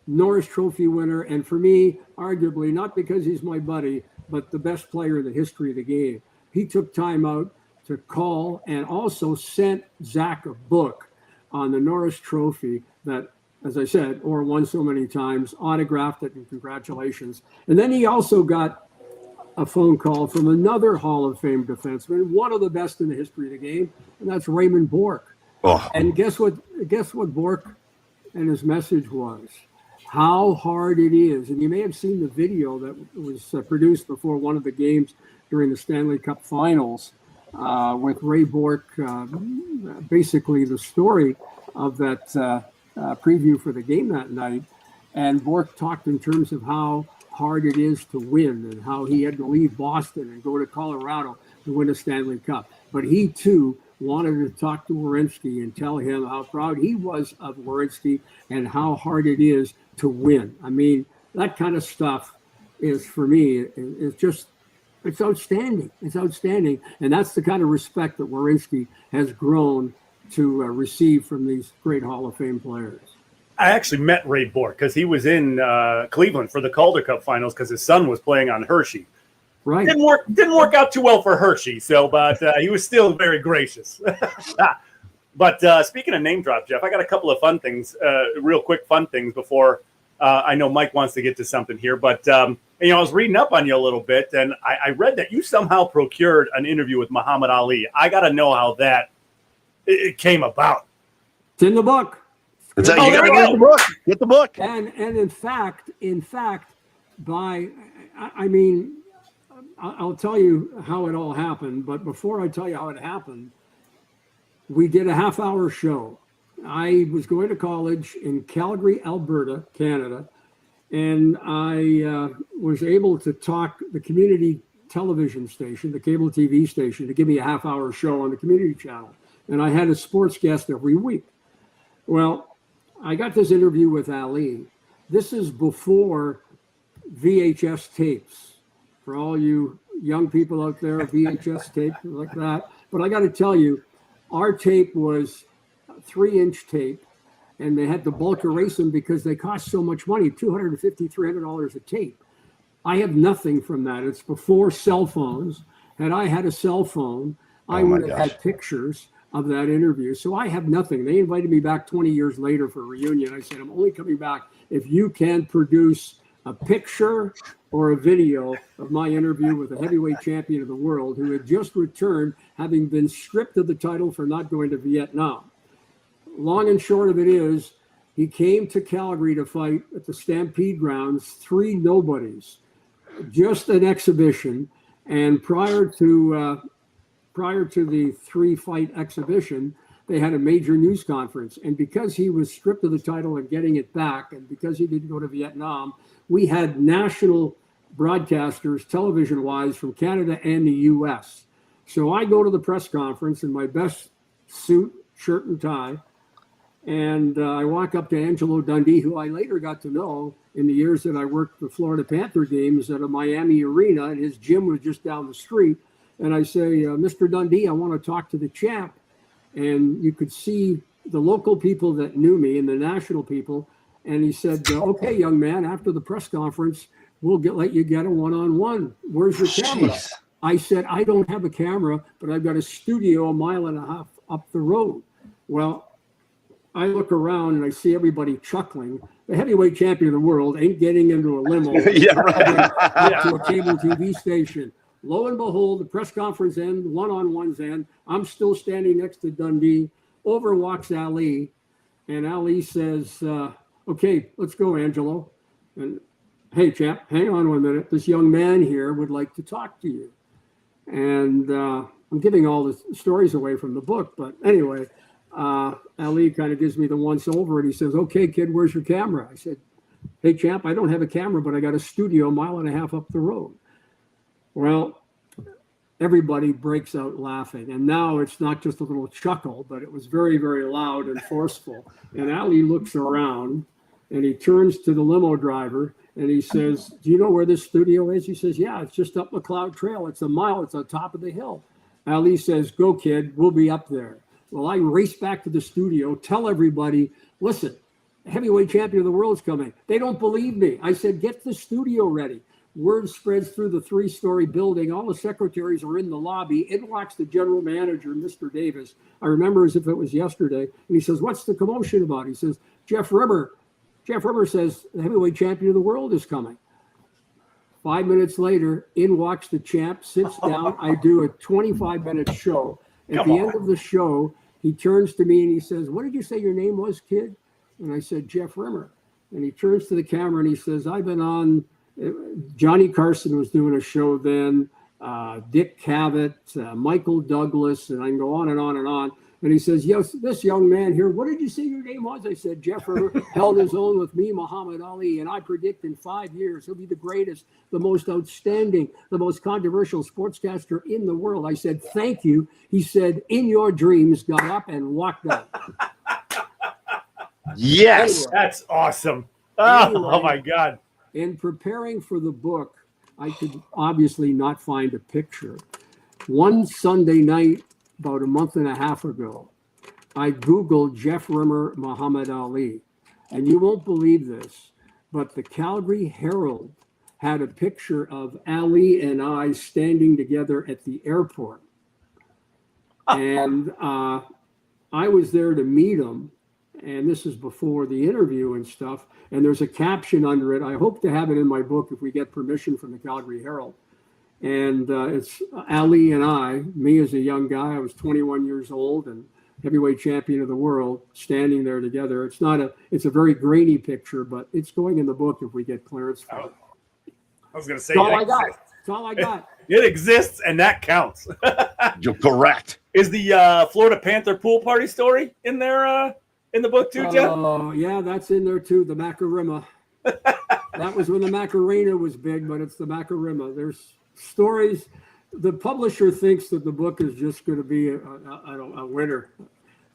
Norris Trophy winner. And for me, arguably, not because he's my buddy, but the best player in the history of the game. He took time out to call and also sent Zach a book on the Norris Trophy that, as I said, Orr won so many times, autographed it, and congratulations. And then he also got a phone call from another Hall of Fame defenseman, one of the best in the history of the game, and that's Raymond Bourque. Oh. And guess what Bourque and his message was? How hard it is. And you may have seen the video that was produced before one of the games during the Stanley Cup Finals with Ray Bourque, basically the story of that preview for the game that night. And Bourque talked in terms of how hard it is to win and how he had to leave Boston and go to Colorado to win a Stanley Cup. But he, too, wanted to talk to Werenski and tell him how proud he was of Werenski and how hard it is to win. I mean, that kind of stuff is, for me, it's outstanding. It's outstanding. And that's the kind of respect that Werenski has grown to receive from these great Hall of Fame players. I actually met Ray Bourque because he was in Cleveland for the Calder Cup Finals because his son was playing on Hershey. Right. Didn't work out too well for Hershey, but he was still very gracious. But speaking of name drop, Jeff, I got a couple of fun things, real quick fun things before I know Mike wants to get to something here. But I was reading up on you a little bit, and I read that you somehow procured an interview with Muhammad Ali. I got to know how that it came about. It's in the book. You got to get the book. Get the book. And in fact, I mean, I'll tell you how it all happened. But before I tell you how it happened, we did a half-hour show. I was going to college in Calgary, Alberta, Canada, and I was able to talk the community television station, the cable TV station, to give me a half-hour show on the community channel. And I had a sports guest every week. Well, I got this interview with Ali. This is before VHS tapes. For all you young people out there, VHS tape like that. But I got to tell you, our tape was 3-inch tape, and they had to bulk erase them because they cost so much money, $250, $300 a tape. I have nothing from that. It's before cell phones. Had I had a cell phone, I would have had pictures of that interview. So I have nothing. They invited me back 20 years later for a reunion. I said, I'm only coming back if you can produce a picture or a video of my interview with a heavyweight champion of the world who had just returned, having been stripped of the title for not going to Vietnam. Long and short of it is, he came to Calgary to fight at the Stampede grounds, 3 nobodies, just an exhibition. And prior to the 3-fight exhibition, they had a major news conference. And because he was stripped of the title and getting it back, and because he didn't go to Vietnam, we had national broadcasters, television-wise, from Canada and the U.S. So I go to the press conference in my best suit, shirt and tie, and I walk up to Angelo Dundee, who I later got to know in the years that I worked the Florida Panther games at a Miami arena, and his gym was just down the street. And I say, Mr. Dundee, I want to talk to the champ. And you could see the local people that knew me and the national people. And he said, okay, young man, after the press conference, we'll let you get a one-on-one. Where's your camera? I said, I don't have a camera, but I've got a studio 1.5 miles up the road. Well, I look around and I see everybody chuckling. The heavyweight champion of the world ain't getting into a limo to a cable TV station. Lo and behold, the press conference end, one-on-ones end. I'm still standing next to Dundee. Over walks Ali, and Ali says, okay, let's go, Angelo. And hey, champ, hang on 1 minute. This young man here would like to talk to you. And I'm giving all the stories away from the book, but anyway, Ali kind of gives me the once over, and he says, okay, kid, where's your camera? I said, hey, champ, I don't have a camera, but I got a studio 1.5 miles up the road. Well, everybody breaks out laughing. And now it's not just a little chuckle, but it was very, very loud and forceful. And Ali looks around and he turns to the limo driver and he says, do you know where this studio is? He says, yeah, it's just up McLeod Trail. It's 1 mile. It's on top of the hill. Ali says, go, kid. We'll be up there. Well, I race back to the studio, tell everybody, listen, heavyweight champion of the world is coming. They don't believe me. I said, get the studio ready. Word spreads through the 3-story building. All the secretaries are in the lobby. In walks the general manager, Mr. Davis. I remember as if it was yesterday. And he says, "What's the commotion about?" He says, Jeff Rimmer says the heavyweight champion of the world is coming. 5 minutes later, in walks the champ, sits down. I do a 25-minute show. At the end of the show, he turns to me and he says, "What did you say your name was, kid?" And I said, "Jeff Rimmer." And he turns to the camera and he says, "I've been on." Johnny Carson was doing a show then, Dick Cavett, Michael Douglas, and I can go on and on and on. And he says, "Yes, this young man here, what did you say your name was?" I said, "Jeff Rimmer held his own with me, Muhammad Ali, and I predict in 5 years he'll be the greatest, the most outstanding, the most controversial sportscaster in the world." I said, "Thank you." He said, "In your dreams," got up and walked out. Yes. Anyway. That's awesome. Oh, Anyway. my God. In preparing for the book, I could obviously not find a picture. One Sunday night, about a month and a half ago, I Googled Jeff Rimmer, Muhammad Ali. And you won't believe this, but the Calgary Herald had a picture of Ali and I standing together at the airport. And I was there to meet him. And this is before the interview and stuff. And there's a caption under it. I hope to have it in my book if we get permission from the Calgary Herald. And it's Ali and I, me as a young guy, I was 21 years old and heavyweight champion of the world, standing there together. It's a very grainy picture, but it's going in the book if we get clearance for it. I was going to say, That's all I got. That's all I got. It exists, and that counts. You're correct. Is the Florida Panther pool party story in there in the book too, Jeff? Oh, yeah, that's in there too, the Macarena. That was when the Macarena was big, but it's the Macarena. There's stories. The publisher thinks that the book is just going to be a winner.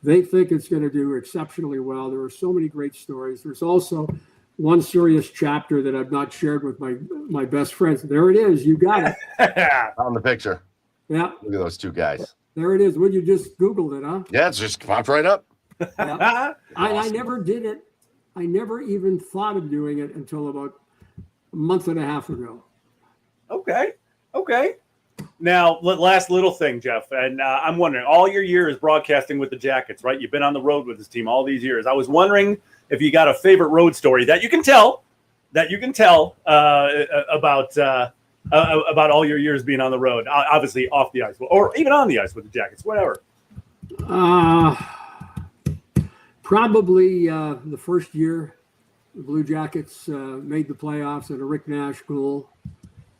They think it's going to do exceptionally well. There are so many great stories. There's also one serious chapter that I've not shared with my best friends. There it is. You got it. On the picture. Yeah. Look at those two guys. There it is. Well, you just Googled it, huh? Yeah, it's just popped right up. Yeah. I never did it. I never even thought of doing it until about a month and a half ago. Okay. Now, last little thing, Jeff, and I'm wondering, all your years broadcasting with the Jackets, right? You've been on the road with this team all these years. I was wondering if you got a favorite road story that you can tell about all your years being on the road, obviously off the ice, or even on the ice with the Jackets, whatever. Probably the first year the Blue Jackets made the playoffs at a Rick Nash goal.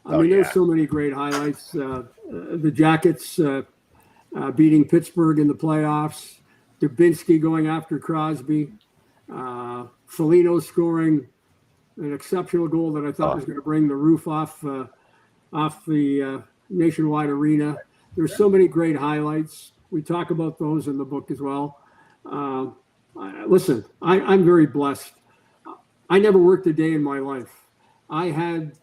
There's so many great highlights. The Jackets beating Pittsburgh in the playoffs, Dubinsky going after Crosby, Foligno scoring an exceptional goal that I thought was going to bring the roof off the Nationwide Arena. There's so many great highlights. We talk about those in the book as well. Listen, I'm very blessed. I never worked a day in my life. I had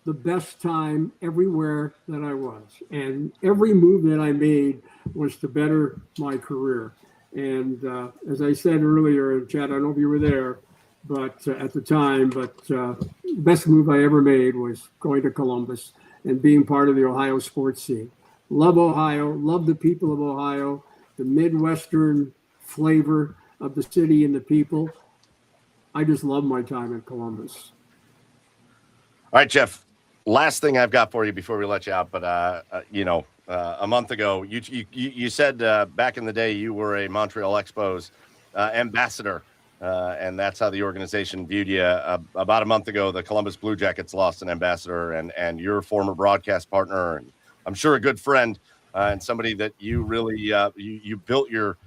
the best time everywhere that I was. And every move that I made was to better my career. And as I said earlier, Chad, I don't know if you were there, but at the time, the best move I ever made was going to Columbus and being part of the Ohio sports scene. Love Ohio, love the people of Ohio, the Midwestern flavor of the city and the people. I just love my time in Columbus. All right, Jeff. Last thing I've got for you before we let you out, but a month ago, you said back in the day you were a Montreal Expos ambassador, and that's how the organization viewed you. About a month ago, the Columbus Blue Jackets lost an ambassador, and your former broadcast partner, and I'm sure a good friend, and somebody that you really you built your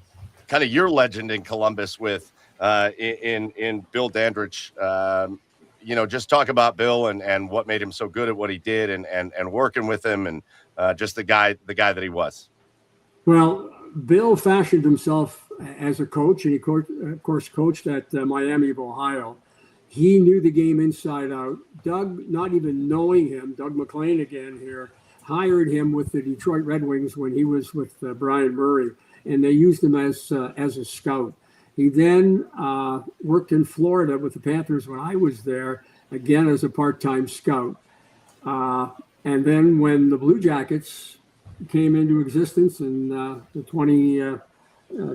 legend in Columbus with in Bill Dandridge. Just talk about Bill and what made him so good at what he did and working with him and just the guy that he was. Well, Bill fashioned himself as a coach, and he of course coached at Miami of Ohio. He knew the game inside out. Doug, not even knowing him, Doug McLean again here, hired him with the Detroit Red Wings when he was with Brian Murray, and they used him as a scout. He then worked in Florida with the Panthers when I was there, again as a part-time scout. And then when the Blue Jackets came into existence in the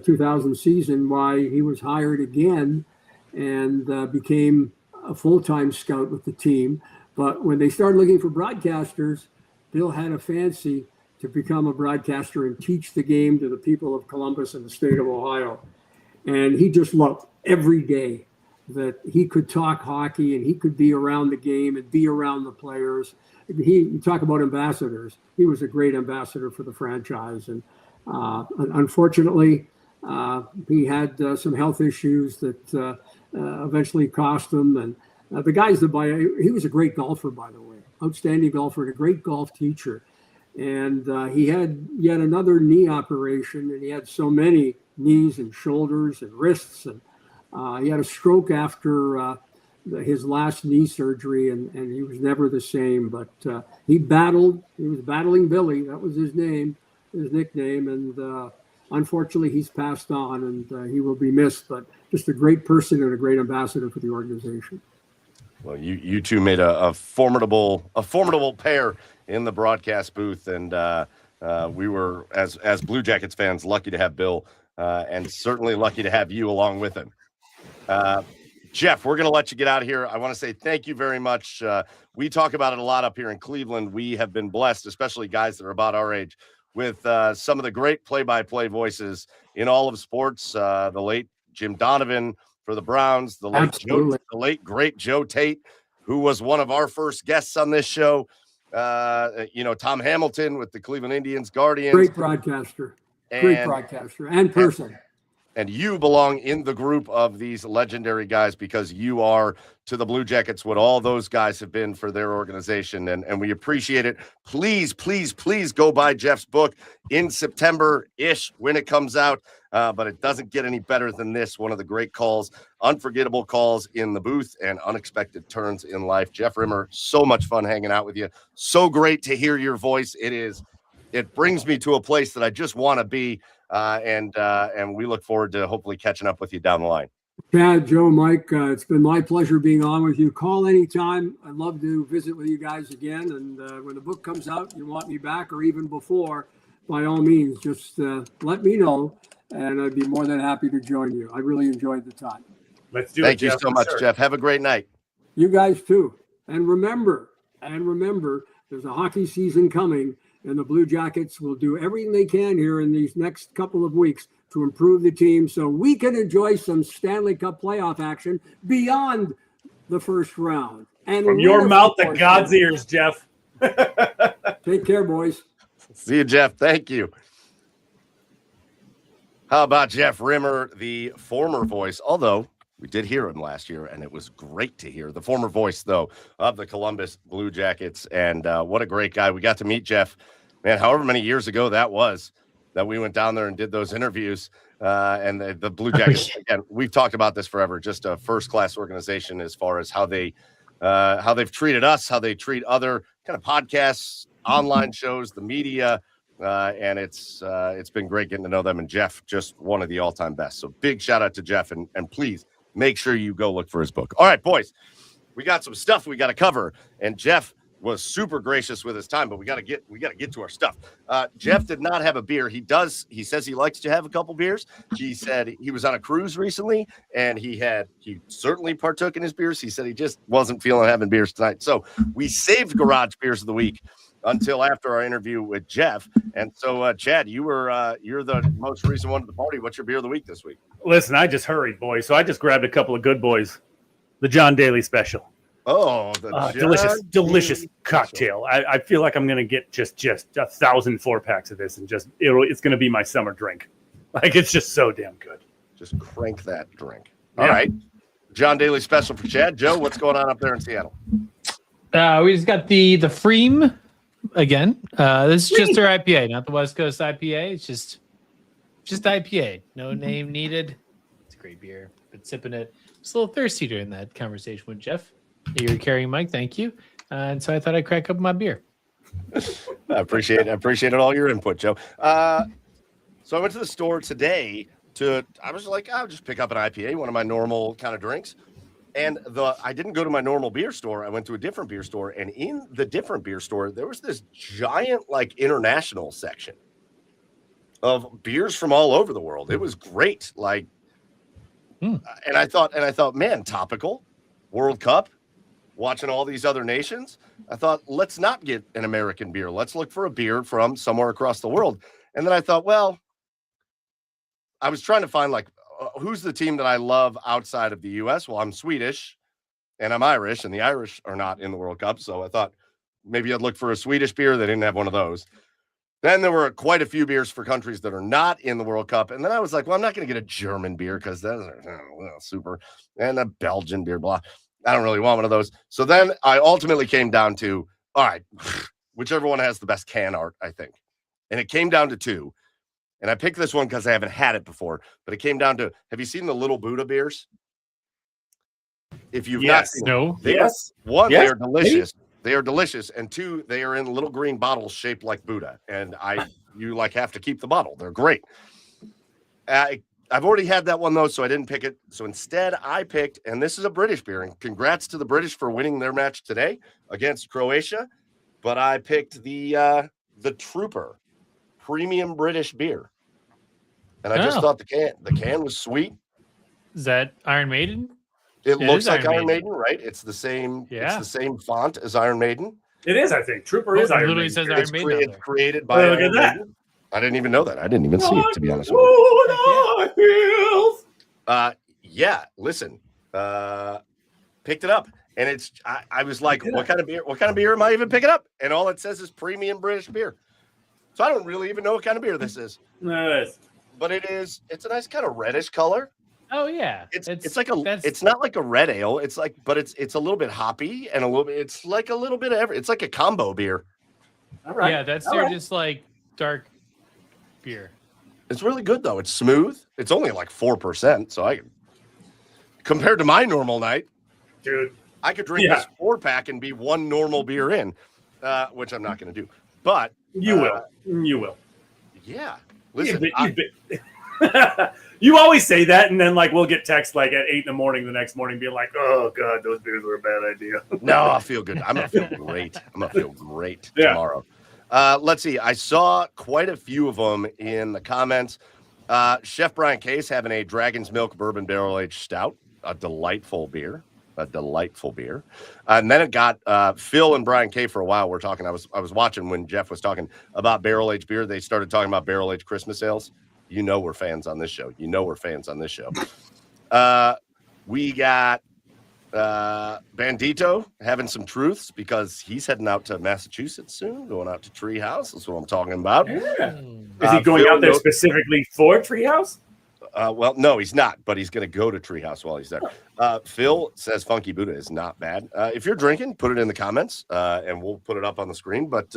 2000 season, why he was hired again and became a full-time scout with the team. But when they started looking for broadcasters, Bill had a fancy to become a broadcaster and teach the game to the people of Columbus and the state of Ohio. And he just loved every day that he could talk hockey and he could be around the game and be around the players. You talk about ambassadors. He was a great ambassador for the franchise. And unfortunately, he had some health issues that eventually cost him. And the guys that he was a great golfer, by the way, outstanding golfer and a great golf teacher. And he had yet another knee operation, and he had so many knees and shoulders and wrists. And he had a stroke after his last knee surgery, and he was never the same. But he was battling Billy. That was his name, his nickname. And unfortunately, he's passed on, and he will be missed. But just a great person and a great ambassador for the organization. Well, you two made a formidable pair in the broadcast booth, and we were, as Blue Jackets fans, lucky to have Bill, and certainly lucky to have you along with him. Jeff, we're going to let you get out of here. I want to say thank you very much. We talk about it a lot up here in Cleveland. We have been blessed, especially guys that are about our age, with some of the great play-by-play voices in all of sports. The late Jim Donovan for the Browns, the late great Joe Tate, who was one of our first guests on this show. Tom Hamilton with the Cleveland Indians, Guardians. Great broadcaster and person. And you belong in the group of these legendary guys because you are to the Blue Jackets what all those guys have been for their organization. And we appreciate it. Please, please, please go buy Jeff's book in September-ish when it comes out. But it doesn't get any better than this. One of the great calls, unforgettable calls in the booth and unexpected turns in life. Jeff Rimmer, so much fun hanging out with you. So great to hear your voice. It brings me to a place that I just want to be. And we look forward to hopefully catching up with you down the line. Chad, Joe, Mike, it's been my pleasure being on with you. Call anytime. I'd love to visit with you guys again. And when the book comes out, you want me back or even before, by all means, just let me know. And I'd be more than happy to join you. I really enjoyed the time. Let's do it. Thank you so much, Jeff. Have a great night. You guys too. And remember, there's a hockey season coming, and the Blue Jackets will do everything they can here in these next couple of weeks to improve the team so we can enjoy some Stanley Cup playoff action beyond the first round. And from your mouth to God's ears, Jeff. Take care, boys. See you, Jeff. Thank you. How about Jeff Rimmer, the former voice, although we did hear him last year, and it was great to hear. The former voice, though, of the Columbus Blue Jackets, and what a great guy. We got to meet Jeff, man, however many years ago that was, that we went down there and did those interviews. And the Blue Jackets, again, we've talked about this forever, just a first-class organization as far as how they've treated us, how they treat other kind of podcasts, online shows, the media. And it's been great getting to know them. And Jeff, just one of the all-time best. So big shout out to Jeff, and please make sure you go look for his book. All right, boys, we got some stuff we got to cover. And Jeff was super gracious with his time, but we got to get to our stuff. Jeff did not have a beer. He says he likes to have a couple beers. He said he was on a cruise recently, and he certainly partook in his beers. He said he just wasn't feeling having beers tonight. So we saved Garage Beers of the Week until after our interview with Jeff. And so, Chad, you're the most recent one to the party. What's your beer of the week this week? Listen, I just hurried, boys. So I just grabbed a couple of Good Boys, the John Daly Special. Oh, delicious cocktail. I feel like I'm going to get just 1,000 4-packs of this, and it's going to be my summer drink. Like, it's just so damn good. Just crank that drink. All right. John Daly Special for Chad. Joe, what's going on up there in Seattle? We just got the Freem again. This is just our IPA, not the West Coast IPA. It's just IPA. No name needed. It's a great beer. Been sipping it. I was a little thirsty during that conversation with Jeff. You're carrying, Mike. Thank you. And so I thought I'd crack up my beer. I appreciate all your input, Joe. So I went to the store today I was like, I'll just pick up an IPA, one of my normal kind of drinks. And I didn't go to my normal beer store. I went to a different beer store, and in the different beer store, there was this giant like international section of beers from all over the world. It was great. Like, and I thought, man, topical, World Cup, watching all these other nations. I thought, let's not get an American beer. Let's look for a beer from somewhere across the world. And then I thought, well, I was trying to find like, who's the team that I love outside of the U.S.? Well, I'm Swedish and I'm Irish, and the Irish are not in the World Cup. So I thought maybe I'd look for a Swedish beer. They didn't have one of those. Then there were quite a few beers for countries that are not in the World Cup. And then I was like, well, I'm not going to get a German beer because that's super. And a Belgian beer, blah. I don't really want one of those. So then I ultimately came down to, all right, whichever one has the best can art, I think. And it came down to two. And I picked this one because I haven't had it before, but it came down to, have you seen the Little Buddha beers? If you've not seen No. one, Yes. they are delicious. They are delicious. And two, they are in little green bottles shaped like Buddha. And you like have to keep the bottle. They're great. I've already had that one though, so I didn't pick it. So instead I picked, and this is a British beer, and congrats to the British for winning their match today against Croatia. But I picked the Trooper premium British beer. And I just thought the can was sweet. Is that Iron Maiden? It looks is like Iron Iron Maiden, right? It's the same. Yeah. It's the same font as Iron Maiden. It is, I think. Trooper Oh, is it Iron literally Maiden. says Iron It's, Maiden. out it's there. created by Look at Iron that. Maiden. I didn't even know that. I didn't even see it, to be honest with you. Yeah. Listen, picked it up, and it's. I was like, what kind of beer? What kind of beer am I even picking up? And all it says is premium British beer. So I don't really even know what kind of beer this is. Nice. But it is. It's a nice kind of reddish color. Oh yeah, It's like it's not like a red ale. It's like, but it's a little bit hoppy and a little bit. It's like a little bit of every. It's like a combo beer. All right. yeah. That's All their right. just like dark beer. It's really good though. It's smooth. It's only like 4%. So compared to my normal night, Dude. I could drink this 4-pack and be one normal beer in, which I'm not going to do. But You will. You will. yeah. Listen, You always say that, and then like we'll get text like at 8 a.m. the next morning, being like, "Oh God, those beers were a bad idea." no, I feel good. I'm gonna feel great. I'm gonna feel great tomorrow. Let's see. I saw quite a few of them in the comments. Chef Brian Case having a Dragon's Milk Bourbon Barrel Aged Stout, a delightful beer. And then it got Phil and Brian K for a while. We're talking. I was watching when Jeff was talking about barrel aged beer. They started talking about barrel aged Christmas ales. You know we're fans on this show. We got Bandito having some truths because he's heading out to Massachusetts soon, going out to Treehouse. That's what I'm talking about. Yeah. Is he going out there specifically for Treehouse? Well, no, he's not, but he's going to go to Treehouse while he's there. Phil says Funky Buddha is not bad. If you're drinking, put it in the comments, and we'll put it up on the screen. But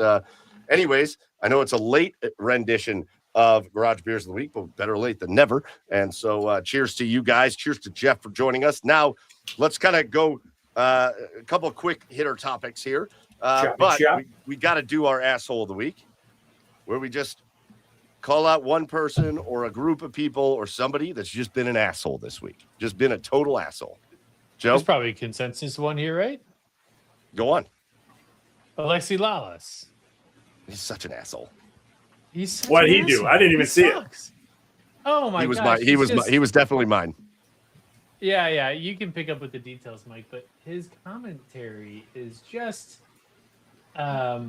anyways, I know it's a late rendition of Garage Beers of the Week, but better late than never. And so cheers to you guys. Cheers to Jeff for joining us. Now, let's kind of go a couple of quick hitter topics here. But we got to do our asshole of the week, where we just call out one person or a group of people or somebody that's just been an asshole this week. Just been a total asshole. Joe? There's probably a consensus one here, right? Go on. Alexi Lalas. He's such an asshole. He's such What'd an he do? asshole. I didn't even see it. sucks. Oh my He was gosh. he was definitely mine. Yeah. You can pick up with the details, Mike, but his commentary is just gosh,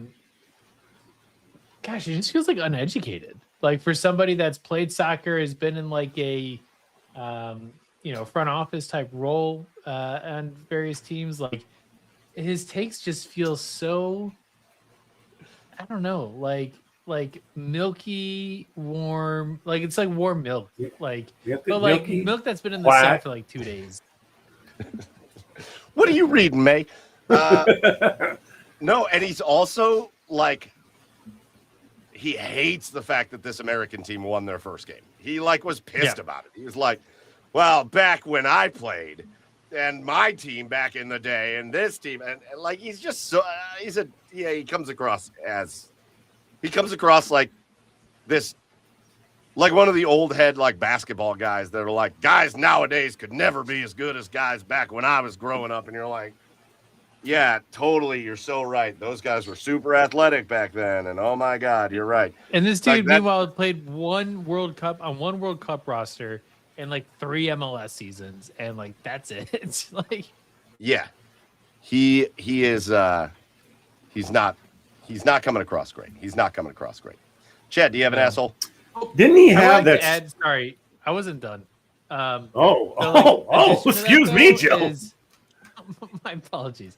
it just feels like uneducated. Like for somebody that's played soccer, has been in like a front office type role on various teams, like his takes just feel so, I don't know, like milky, warm, like it's like warm milk, like but like milk that's been in the sun for like 2 days. What are you reading, May? No, and he's also like, he hates the fact that this American team won their first game. He like was pissed about it. He was like, well, back when I played and my team back in the day and this team, and like, he's just so, he comes across like this like one of the old head like basketball guys that are like, guys nowadays could never be as good as guys back when I was growing up. And you're like, yeah, totally. You're so right. Those guys were super athletic back then. And oh my God, you're right. And this Like dude, that- meanwhile, played one World Cup roster and like 3 MLS seasons, and like that's it. It's like, Yeah. He is he's not coming across great. He's not coming across great. Chad, do you have an No. asshole? Didn't he I would have like that? to add, sorry, I wasn't done. So, Oh, addition to that, excuse me, though, Joe. my apologies.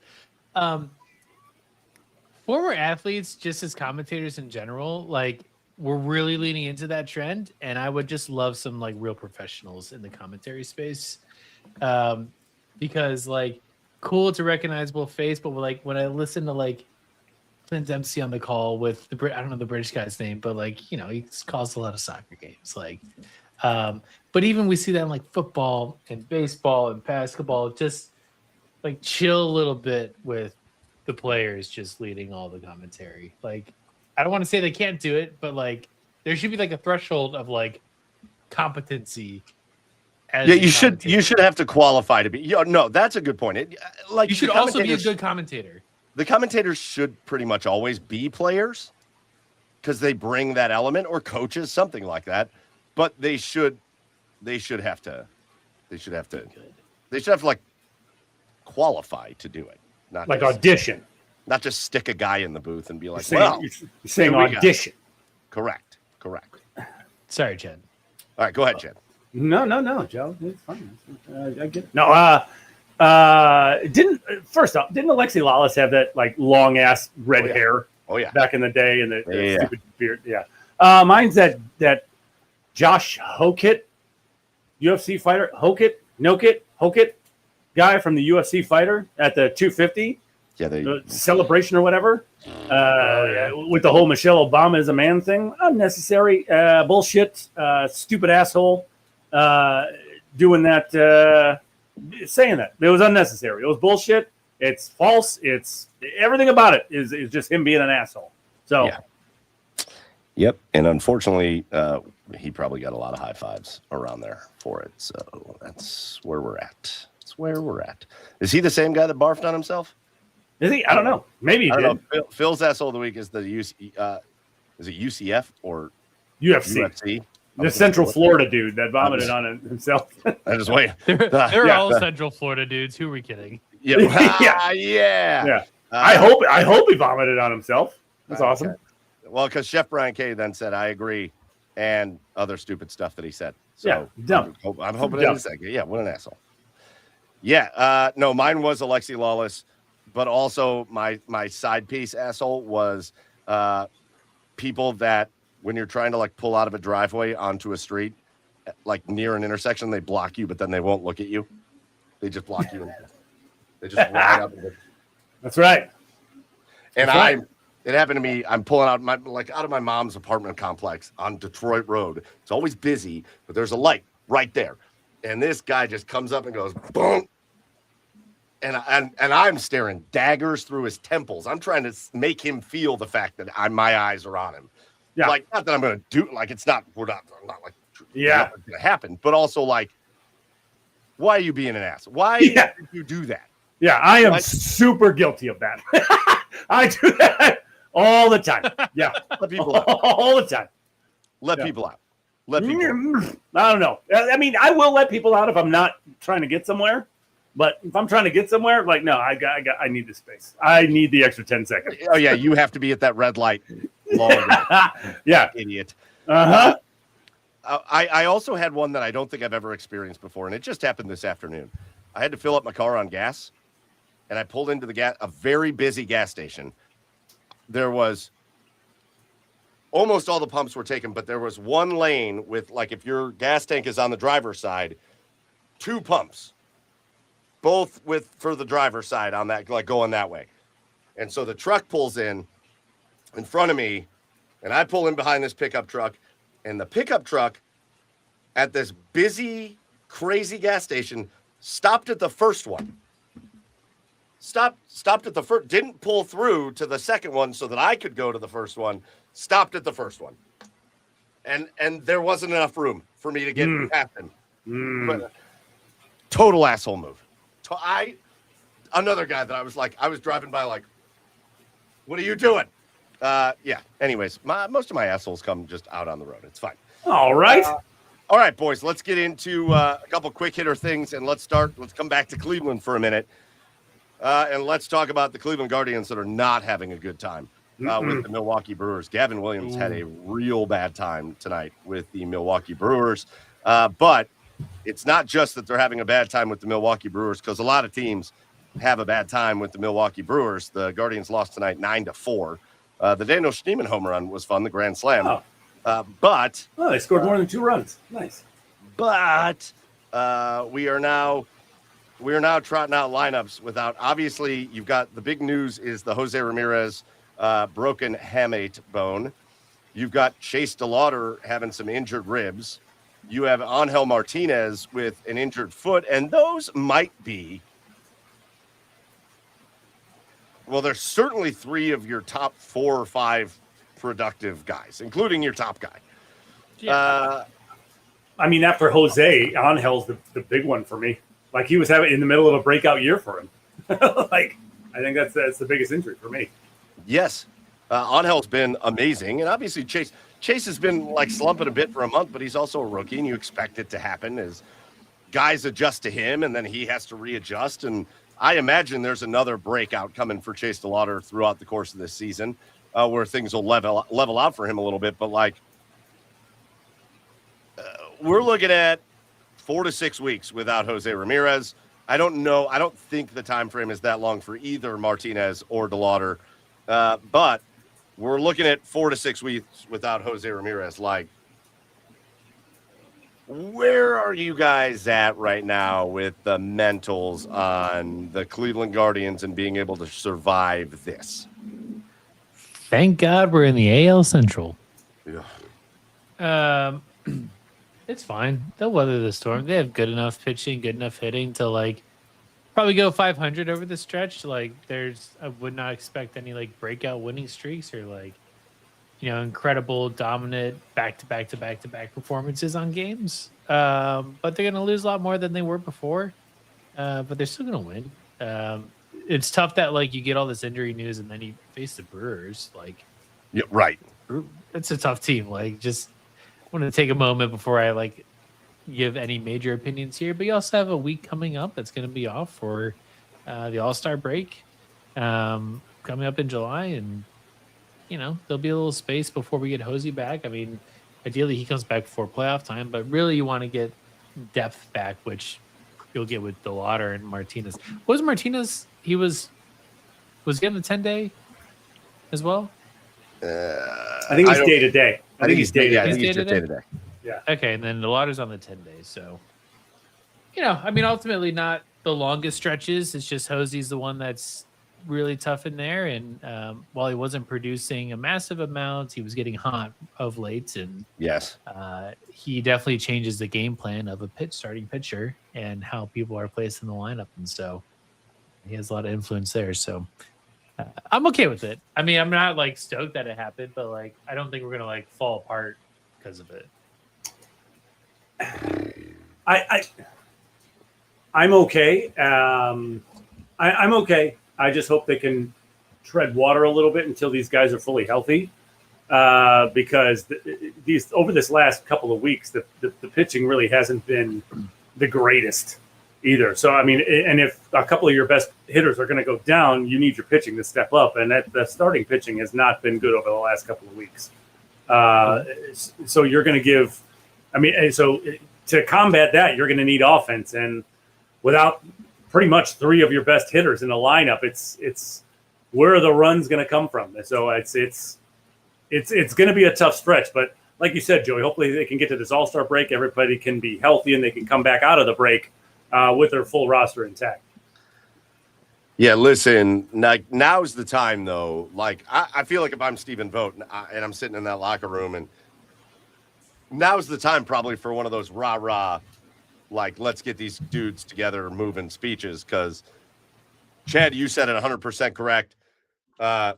Former athletes, just as commentators in general, like we're really leaning into that trend, and I would just love some like real professionals in the commentary space, because like cool, it's a recognizable face, but like when I listen to like Clint Dempsey on the call with I don't know the British guy's name, but like, you know, he calls a lot of soccer games, like. But even we see that in like football and baseball and basketball, just like chill a little bit with the players just leading all the commentary. Like, I don't want to say they can't do it, but like there should be like a threshold of like competency. As Yeah, a you commentator. should have to qualify to be. No, that's a good point. Like You should the also be a commentators- good commentator. The commentators should pretty much always be players because they bring that element, or coaches, something like that. But they should have to like qualify to do it. Not Like just, audition. not just stick a guy in the booth and be like, You're well, saying here we go. audition. correct. Sorry, Chad. All right, go ahead, Chad. No, Joe. It's fine. I get it. No, didn't Alexi Lawless have that like long ass red Oh, yeah. hair Oh yeah. back in the day and the Yeah. stupid beard? Yeah. Mine's that Josh Hokit, UFC fighter. Hokit guy from the UFC fighter at the 250 Yeah, they celebration or whatever. With the whole Michelle Obama is a man thing. Unnecessary bullshit. Stupid asshole doing that. Saying that. It was unnecessary. It was bullshit. It's false. It's everything about it is just him being an asshole. So Yeah. Yep. And unfortunately, he probably got a lot of high fives around there for it. So that's where we're at. That's where we're at. Is he the same guy that barfed on himself? is he? I don't know. Maybe he I did. don't know. Phil's asshole of the week is the is it UCF or UFC. UFC? The Central Florida dude that vomited on himself. I just wait. They're Yeah. all Central Florida dudes. Who are we kidding? Yeah. Yeah. Yeah. Yeah. I hope he vomited on himself. That's awesome. Okay. Well, because Chef Brian K then said, I agree, and other stupid stuff that he said. So Yeah, dumb. I'm hoping Dumb. it is that. Yeah, what an asshole. Yeah, no, mine was Alexi Lawless, but also my side piece asshole was people that when you're trying to like pull out of a driveway onto a street, like near an intersection, they block you, but then they won't look at you. They just block you. They just ride up. That's right. And That's right. it happened to me. I'm pulling out out of my mom's apartment complex on Detroit Road. It's always busy, but there's a light right there. And this guy just comes up and goes, boom. And I'm staring daggers through his temples. I'm trying to make him feel the fact that my eyes are on him. Yeah. Like, not that I'm going to do, like, I'm not like, Yeah. it's going to happen, but also like, why are you being an ass? Why Yeah. did you do that? Yeah, I am What? super guilty of that. I do that all the time. Yeah, Let people out. all the time. Let Yeah. people out. Let people out. I don't know. I mean, I will let people out if I'm not trying to get somewhere. But if I'm trying to get somewhere, like, no, I need the space. I need the extra 10 seconds. Oh yeah, you have to be at that red light longer, Yeah. idiot. Uh-huh. I also had one that I don't think I've ever experienced before, and it just happened this afternoon. I had to fill up my car on gas, and I pulled into a very busy gas station. There was almost all the pumps were taken, but there was one lane with, like, if your gas tank is on the driver's side, 2 pumps, both for the driver's side on that, like going that way. And so the truck pulls in front of me, and I pull in behind this pickup truck, and the pickup truck at this busy, crazy gas station stopped at the first one. Stopped at the first, didn't pull through to the second one so that I could go to the first one, stopped at the first one. and there wasn't enough room for me to get past him. Mm. Total asshole move. Another guy that I was driving by like, what are you doing? Yeah. Anyways, most of my assholes come just out on the road. It's fine. All right. All right, boys. Let's get into a couple quick hitter things, and let's come back to Cleveland for a minute, and let's talk about the Cleveland Guardians that are not having a good time with the Milwaukee Brewers. Gavin Williams had a real bad time tonight with the Milwaukee Brewers, but it's not just that they're having a bad time with the Milwaukee Brewers, because a lot of teams have a bad time with the Milwaukee Brewers. The Guardians lost tonight 9-4. The Daniel Schneemann home run was fun, the grand slam. But they scored more than 2 runs. Nice. But we are now trotting out lineups without. Obviously, you've got the big news is the Jose Ramirez broken hamate bone. You've got Chase DeLauter having some injured ribs. You have Angel Martinez with an injured foot, and those might be. Well, there's certainly 3 of your top 4 or 5 productive guys, including your top guy. Yeah. I mean, after Jose, Angel's the big one for me. Like, he was having in the middle of a breakout year for him. Like, I think that's the biggest injury for me. Yes. Angel's been amazing. And obviously Chase has been like slumping a bit for a month, but he's also a rookie, and you expect it to happen as guys adjust to him, and then he has to readjust. And I imagine there's another breakout coming for Chase DeLauter throughout the course of this season, where things will level out for him a little bit. But like, we're looking at 4 to 6 weeks without Jose Ramirez. I don't know. I don't think the time frame is that long for either Martinez or DeLauter, but we're looking at 4 to 6 weeks without Jose Ramirez. Like, where are you guys at right now with the mentals on the Cleveland Guardians and being able to survive this? Thank God we're in the AL Central. Yeah. It's fine. They'll weather the storm. They have good enough pitching, good enough hitting to like probably go 500 over the stretch. Like, I would not expect any like breakout winning streaks or like, incredible dominant back-to-back performances on games. But they're going to lose a lot more than they were before. But they're still going to win. It's tough that like you get all this injury news and then you face the Brewers. Like, Yeah, right. it's a tough team. Like, just want to take a moment before I like give any major opinions here. But you also have a week coming up that's going to be off for the All-Star break coming up in July, and there'll be a little space before we get Hosey back. I mean, ideally he comes back before playoff time, but really you want to get depth back, which you'll get with DeLauter and Martinez. Was Martinez? He was he on the 10-day as well? I think he's day to day. I think he's day to day. He's just day to day. Yeah. Okay, and then DeLauter's on the 10 days. So, I mean, ultimately not the longest stretches. It's just Hosey's the one that's really tough in there. And while he wasn't producing a massive amount, he was getting hot of late. And Yes. he definitely changes the game plan of a starting pitcher and how people are placed in the lineup. And so he has a lot of influence there. So I'm okay with it. I mean, I'm not like stoked that it happened, but like, I don't think we're going to like fall apart because of it. I'm okay. I'm okay. I just hope they can tread water a little bit until these guys are fully healthy. Because these over this last couple of weeks, the pitching really hasn't been the greatest either. So, I mean, and if a couple of your best hitters are going to go down, you need your pitching to step up. And the starting pitching has not been good over the last couple of weeks. So you're going to give, I mean, so to combat that, you're going to need offense. And without pretty much 3 of your best hitters in the lineup, it's where are the runs going to come from? So it's going to be a tough stretch. But like you said, Joey, hopefully they can get to this All-Star break. Everybody can be healthy and they can come back out of the break with their full roster intact. Yeah, listen, now's the time, though. Like, I feel like if I'm Stephen Vogt and I'm sitting in that locker room, and now's the time probably for one of those rah-rah, like, let's get these dudes together moving speeches, because, Chad, you said it 100% correct. Bye.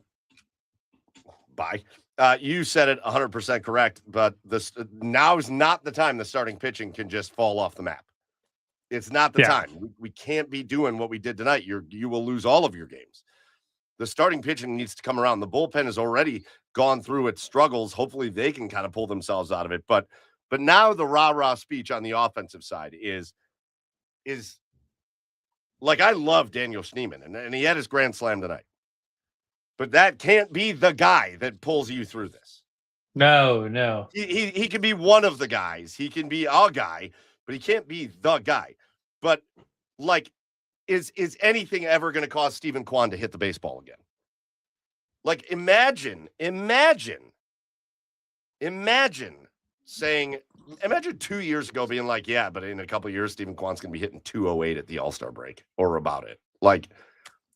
You said it 100% correct, but now is not the time the starting pitching can just fall off the map. It's not the time. We can't be doing what we did tonight. You will lose all of your games. The starting pitching needs to come around. The bullpen has already gone through its struggles. Hopefully they can kind of pull themselves out of it. But now the rah-rah speech on the offensive side is like, I love Daniel Schneemann, and he had his grand slam tonight. But that can't be the guy that pulls you through this. No. He can be one of the guys. He can be a guy, but he can't be the guy. But, like, is anything ever going to cause Stephen Kwan to hit the baseball again? Like, imagine saying, imagine 2 years ago being like, yeah, but in a couple of years, Stephen Kwan's going to be hitting 208 at the All-Star break or about it. Like,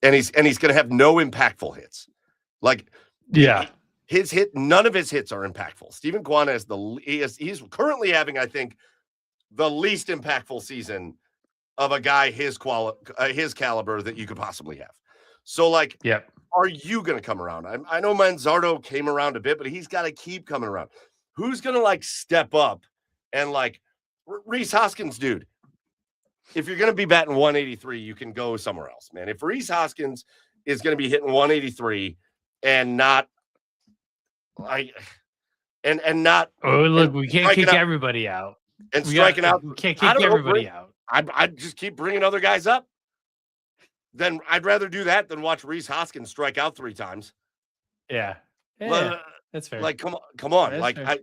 and he's going to have no impactful hits. Like, yeah, none of his hits are impactful. Stephen Kwan he's currently having, I think, the least impactful season of a guy his caliber that you could possibly have. So, like, are you going to come around? I know Manzardo came around a bit, but he's got to keep coming around. Who's going to, like, step up and, like, Rhys Hoskins, dude, if you're going to be batting 183, you can go somewhere else, man. If Rhys Hoskins is going to be hitting 183 and not, like, and not. Oh, look, we can't kick everybody out. And striking out. We can't kick everybody out. I'd just keep bringing other guys up. Then I'd rather do that than watch Rhys Hoskins strike out 3 times. Yeah. That's fair. Like, come on. That's Like, fair.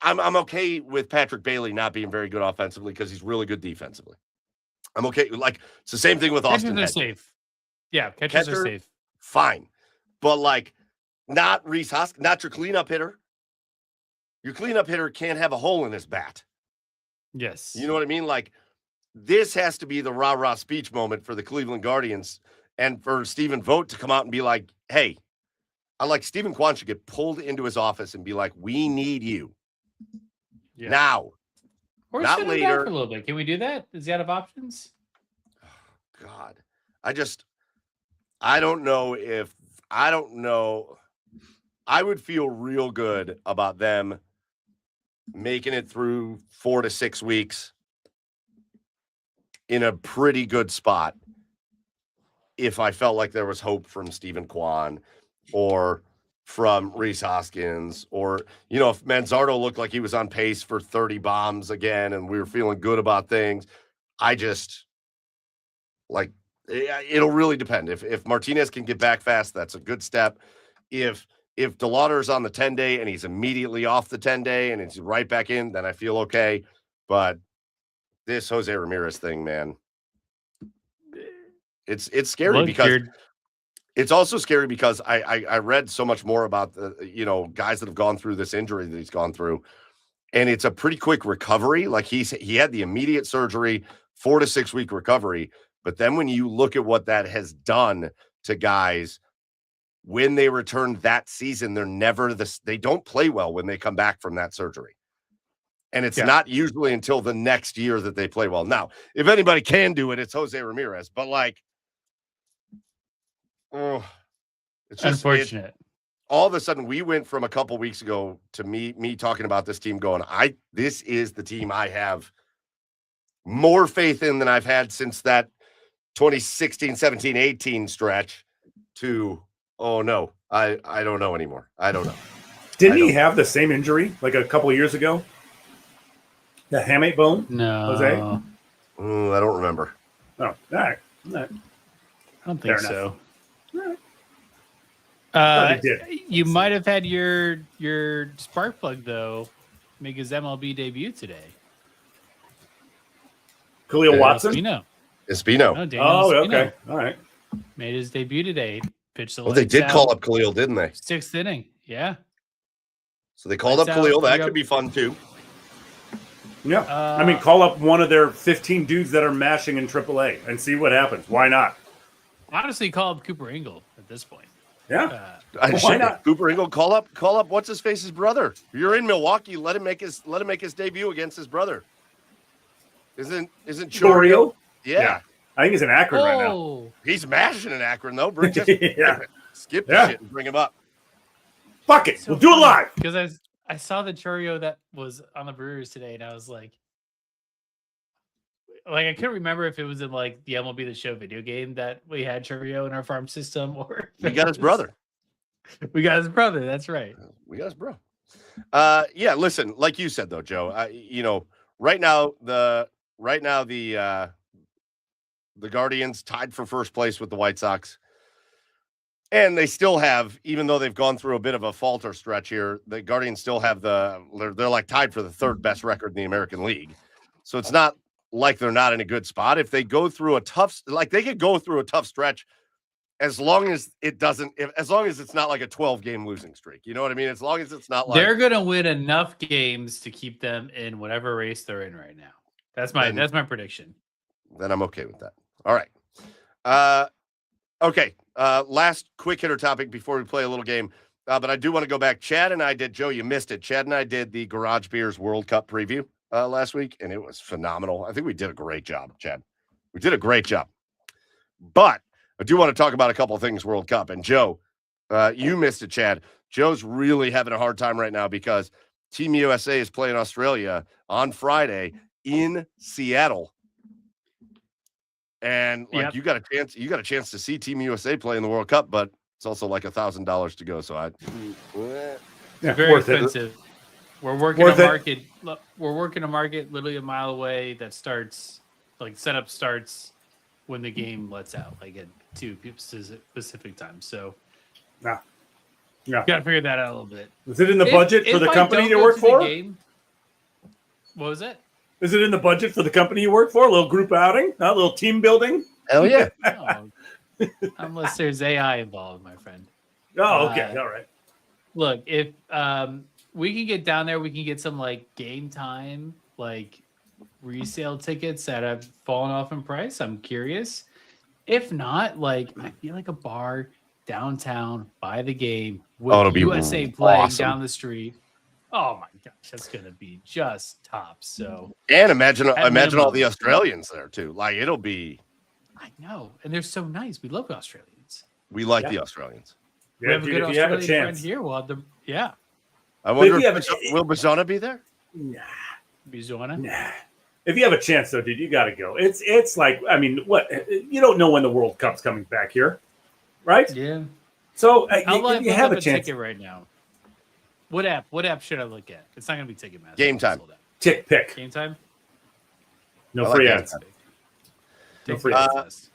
I'm okay with Patrick Bailey not being very good offensively because he's really good defensively. I'm okay. Like, it's the same thing with Austin. Catchers are safe. Yeah, catchers are safe. Fine. But, like, not Rhys Hoskins, not your cleanup hitter. Your cleanup hitter can't have a hole in his bat. Yes. You know what I mean? Like, this has to be the rah-rah speech moment for the Cleveland Guardians and for Stephen Vogt to come out and be like, hey, Stephen Kwan should get pulled into his office and be like, we need you now. Or not shut him later. down for a little bit. Can we do that? Is he out of options? God, I don't know. I would feel real good about them making it through 4 to 6 weeks in a pretty good spot if I felt like there was hope from Stephen Kwan or from Rhys Hoskins, or, you know, if Manzardo looked like he was on pace for 30 bombs again and we were feeling good about things. I just, like, it'll really depend. If Martinez can get back fast, that's a good step. If DeLauder's on the 10-day and he's immediately off the 10-day and he's right back in, then I feel okay. But this Jose Ramirez thing, man, it's scary because it's also scary because I read so much more about the, you know, guys that have gone through this injury that he's gone through, and it's a pretty quick recovery. Like, he had the immediate surgery, 4 to 6 week recovery. But then when you look at what that has done to guys when they return that season, they don't play well when they come back from that surgery. And it's not usually until the next year that they play well. Now, if anybody can do it, it's Jose Ramirez. But, like, it's just unfortunate. All of a sudden, we went from a couple weeks ago to me talking about this team going, this is the team I have more faith in than I've had since that 2016, 17, 18 stretch to, oh no, I don't know anymore. I don't know. Didn't he have the same injury like a couple of years ago? The hamate bone? No. Jose? I don't remember. Oh, all right. I don't think so. You might have had your spark plug, though, make his MLB debut today. Khalil Watson? Espino. No, Daniel Espino okay. All right. made his debut today. Pitched the Well, they did call up Khalil, didn't they? 6th inning. Yeah. So they called up Khalil. That could be fun, too. Yeah. I mean, call up one of their 15 dudes that are mashing in AAA and see what happens. Why not? Honestly, call up Cooper Ingle at this point. Yeah. Why not? Cooper Ingle, call up what's his face's brother. You're in Milwaukee. Let him make his debut against his brother. Isn't Chourio? Yeah. I think he's in Akron right now. He's mashing in Akron though. Skip the shit and bring him up. Fuck it. We'll do it live. Because I saw the Choreo that was on the Brewers today, and I was like I couldn't remember if it was in like the MLB The Show video game that we had Choreo in our farm system, or We got his brother. We got his brother. That's right. We got his bro. Yeah. Listen, like you said though, Joe. Right now the Guardians tied for first place with the White Sox. And they still have, even though they've gone through a bit of a falter stretch here, the Guardians still have they're like tied for the third best record in the American League. So it's not like they're not in a good spot. If they go through they could go through a tough stretch as long as as long as it's not like a 12-game losing streak. You know what I mean? As long as it's not like they're going to win enough games to keep them in whatever race they're in right now. That's my prediction. Then I'm okay with that. All right. Okay. Last quick hitter topic before we play a little game. But I do want to go back. Chad and I did, Joe, you missed it. Chad and I did the Garage Beers World Cup preview last week, and it was phenomenal. I think we did a great job, Chad. We did a great job. But I do want to talk about a couple of things World Cup. And Joe, you missed it, Chad. Joe's really having a hard time right now because Team USA is playing Australia on Friday in Seattle. And you got a chance to see Team USA play in the World Cup, but it's also like $1,000 to go. So Very expensive. We're working a market. We're working a market literally a mile away that starts setup starts when the game lets out, like at 2 Pacific time. So yeah, got to figure that out a little bit. Is it in the budget for the company you work for? What was it? Is it in the budget for the company you work for? A little group outing, not a little team building? Hell yeah. No, unless there's AI involved, my friend. Oh, okay. All right. Look, if we can get down there, we can get some game time, resale tickets that have fallen off in price. I'm curious. If not, I feel like a bar downtown by the game with USA playing down the street. Oh my gosh, that's gonna be just top. So and imagine all the Australians there too. It'll be. I know, and they're so nice. We love Australians. We like the Australians. We have a good Australian friend here. We'll have yeah. I wonder will Bizona be there? Nah. Bizona? Nah. If you have a chance, though, dude, you got to go. It's like, I mean, what? You don't know when the World Cup's coming back here, right? Yeah. So you have a chance. Ticket right now. What app should I look at? It's not going to be Ticketmaster. Game Time. Tick pick. Game Time. No free ads. No free ads.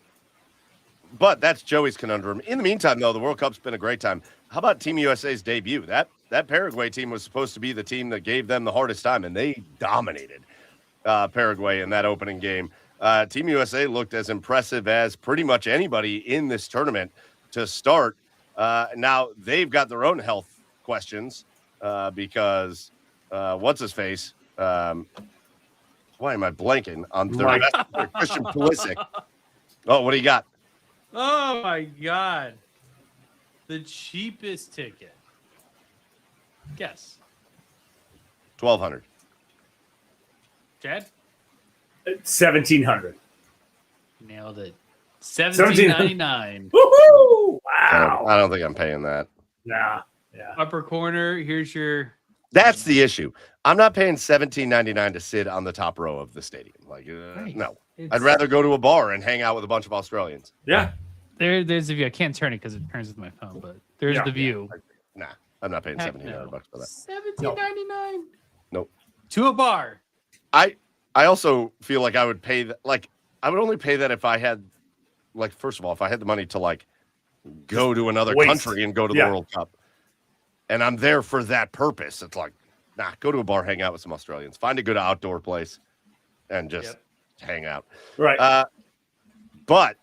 But that's Joey's conundrum. In the meantime, though, the World Cup's been a great time. How about Team USA's debut? That Paraguay team was supposed to be the team that gave them the hardest time, and they dominated Paraguay in that opening game. Team USA looked as impressive as pretty much anybody in this tournament to start. Now, they've got their own health questions because what's-his-face? Why am I blanking on their Christian Pulisic? Oh, what do you got? Oh, my God. The cheapest ticket. Guess. $1,200. Chad? 1,700. Nailed it. $17.99. Woohoo! Wow. I don't think I'm paying that. Nah. Yeah. Upper corner. Here's your. That's the issue. I'm not paying $17.99 to sit on the top row of the stadium. Right. No. I'd rather go to a bar and hang out with a bunch of Australians. Yeah. There's the view. I can't turn it because it turns with my phone, but there's the view. Nah, I'm not paying $1,700 for that. $17.99. Nope. To a bar. I also feel like I would pay that. I would only pay that if I had, first of all, if I had the money to go to another country and go to the World Cup, and I'm there for that purpose. It's go to a bar, hang out with some Australians, find a good outdoor place, and just hang out. Right. But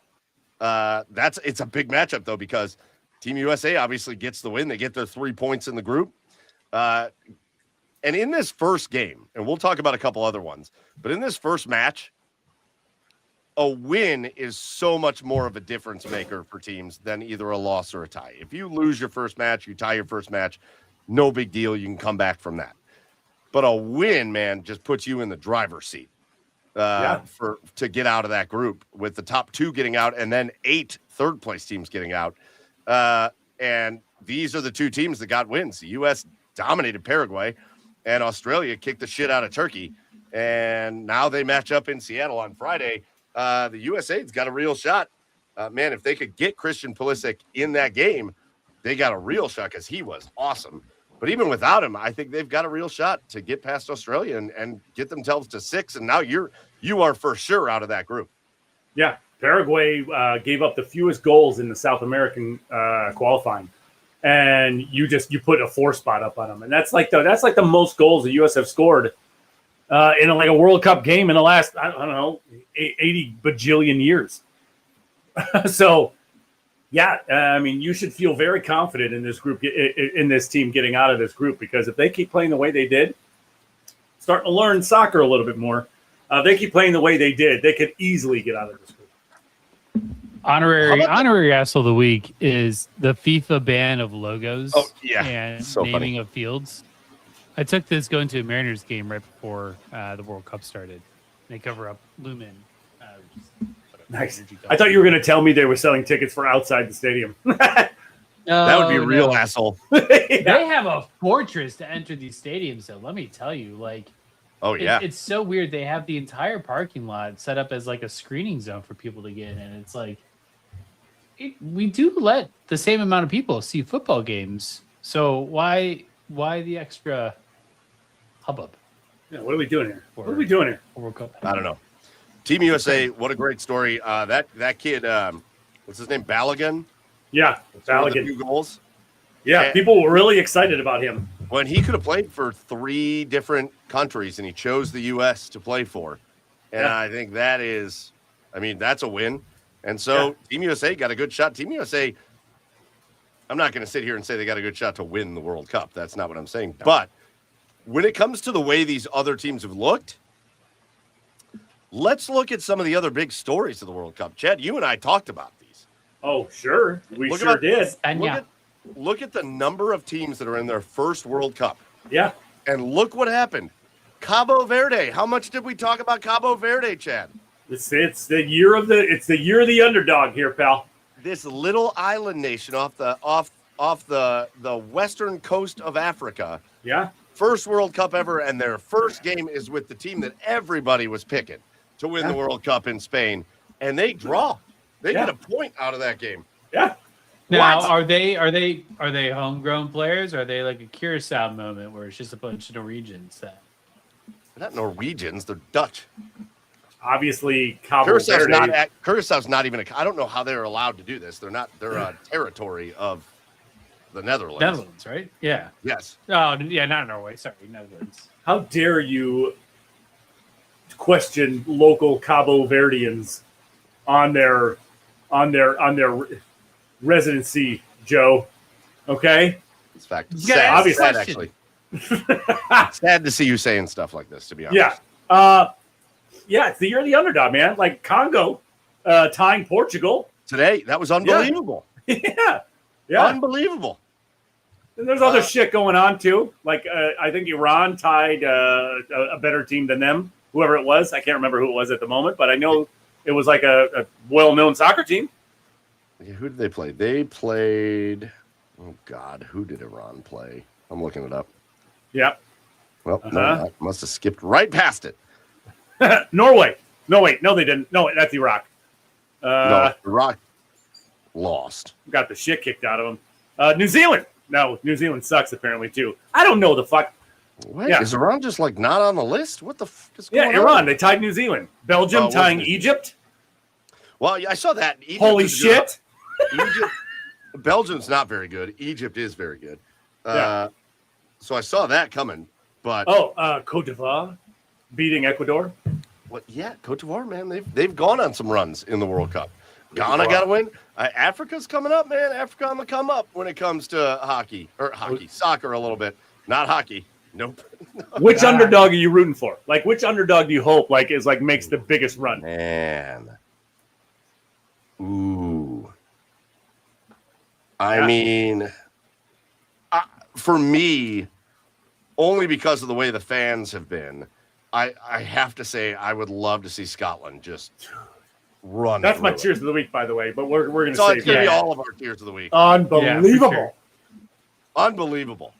it's a big matchup though because Team USA obviously gets the win. They get their 3 points in the group. And in this first game, and we'll talk about a couple other ones, but in this first match, a win is so much more of a difference maker for teams than either a loss or a tie. If you lose your first match, you tie your first match, no big deal. You can come back from that. But a win, man, just puts you in the driver's seat to get out of that group with the top 2 getting out and then 8 third-place teams getting out. And these are the two teams that got wins. The U.S. dominated Paraguay, and Australia kicked the shit out of Turkey. And now they match up in Seattle on Friday. The USA's got a real shot. Man, if they could get Christian Pulisic in that game, they got a real shot because he was awesome. But even without him, I think they've got a real shot to get past Australia and get themselves to 6. And now you are for sure out of that group. Yeah, Paraguay gave up the fewest goals in the South American qualifying, and you put a 4 spot up on them, and that's like the most goals the U.S. have scored in a World Cup game in the last 80 bajillion years. So. Yeah, I mean, you should feel very confident in this group, in this team getting out of this group, because if they keep playing the way they did, starting to learn soccer a little bit more, if they keep playing the way they did, they could easily get out of this group. Honorary asshole of the week is the FIFA ban of logos and so naming funny. of fields. I took this going to a Mariners game right before the World Cup started. They cover up Lumen. Nice. I thought you were going to tell me they were selling tickets for outside the stadium. That would be a real asshole. They have a fortress to enter these stadiums, though. Let me tell you, it's so weird. They have the entire parking lot set up as like a screening zone for people to get in, and it's like we do let the same amount of people see football games. So why the extra hubbub? Yeah, what are we doing here? World Cup? I don't know. Team USA, what a great story. That kid, what's his name? Balogun? Yeah, Balogun. 2 goals. Yeah, and people were really excited about him. When he could have played for 3 different countries, and he chose the U.S. to play for. And I think that's a win. And so Team USA got a good shot. Team USA, I'm not going to sit here and say they got a good shot to win the World Cup. That's not what I'm saying. No. But when it comes to the way these other teams have looked, let's look at some of the other big stories of the World Cup. Chad, you and I talked about these. Oh, sure. We sure did. And look at the number of teams that are in their first World Cup. Yeah. And look what happened. Cabo Verde. How much did we talk about Cabo Verde, Chad? It's the year of the underdog here, pal. This little island nation off the western coast of Africa. Yeah. First World Cup ever, and their first game is with the team that everybody was picking to win the World Cup in Spain, and they draw. They get a point out of that game. Yeah. Now, are they homegrown players? Or are they like a Curacao moment where it's just a bunch of Norwegians? They're not Norwegians. They're Dutch. Obviously, Curaçao's not even I don't know how they're allowed to do this. They're not. They're a territory of the Netherlands. Netherlands, right? Yeah. Yes. Oh, yeah, not Norway. Sorry, Netherlands. How dare you question local Cabo Verdeans on their residency, Joe? Okay. It's fact. Sad, obviously, sad, actually. Sad to see you saying stuff like this, to be honest. Yeah. It's the year of the underdog, man. Like Congo tying Portugal. Today, that was unbelievable. Yeah. Unbelievable. And there's other shit going on, too. Like, I think Iran tied a better team than them, whoever it was. I can't remember who it was at the moment, but I know it was like a well-known soccer team. Yeah, who did they play? They played, oh, God, who did Iran play? I'm looking it up. Yeah. Well, no, I must have skipped right past it. Norway. No, wait. No, they didn't. No, that's Iraq. No, Iraq lost. Got the shit kicked out of them. New Zealand. No, New Zealand sucks apparently too. I don't know the fuck. What? Yeah. Is Iran just like not on the list? What the fuck is going on? Yeah, Iran. They tied New Zealand. Belgium tying Egypt. Well, I saw that. Egypt Holy shit. Egypt. Belgium's not very good. Egypt is very good. So I saw that coming. But Cote d'Ivoire beating Ecuador. Well, yeah, Cote d'Ivoire, man. They've gone on some runs in the World Cup. Ghana got to win. Africa's coming up, man. Africa on the come up when it comes to soccer a little bit. Not hockey. Nope. Which underdog are you rooting for? Like, which underdog do you hope makes the biggest run? Man. Ooh. I mean, for me, only because of the way the fans have been, I have to say I would love to see Scotland just run. That's my through it. cheers of the week, by the way. But we're going to So save it's going to be that. all of our tears of the week. Unbelievable. sure. Unbelievable.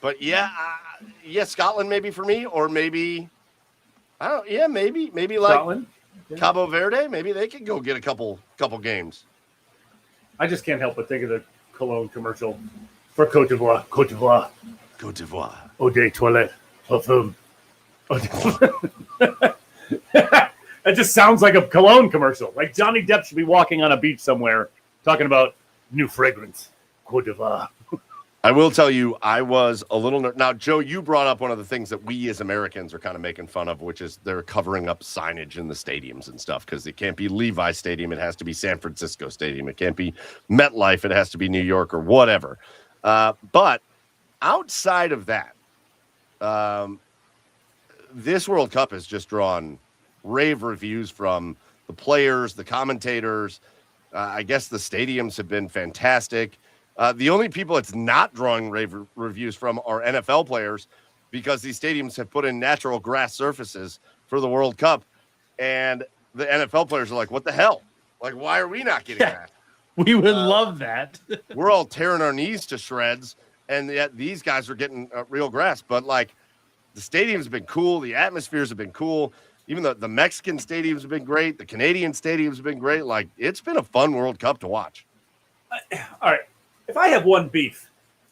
But yeah, Scotland maybe for me, or maybe I don't. Yeah, maybe like Scotland. Yeah. Cabo Verde. Maybe they could go get a couple games. I just can't help but think of the cologne commercial for Côte d'Ivoire. Côte d'Ivoire. Côte d'Ivoire. Eau de toilette. Parfum. That just sounds like a cologne commercial. Like Johnny Depp should be walking on a beach somewhere talking about new fragrance. Côte d'Ivoire. I will tell you, I was a little now, Joe. You brought up one of the things that we as Americans are kind of making fun of, which is they're covering up signage in the stadiums and stuff because it can't be Levi Stadium; it has to be San Francisco Stadium. It can't be MetLife; it has to be New York or whatever. But outside of that, this World Cup has just drawn rave reviews from the players, the commentators. I guess the stadiums have been fantastic. The only people it's not drawing rave reviews from are NFL players because these stadiums have put in natural grass surfaces for the World Cup. And the NFL players are like, what the hell? Like, why are we not getting that? We would love that. We're all tearing our knees to shreds. And yet these guys are getting real grass. But, like, the stadiums have been cool. The atmospheres have been cool. Even the Mexican stadiums have been great. The Canadian stadiums have been great. Like, it's been a fun World Cup to watch. All right. If I have one beef,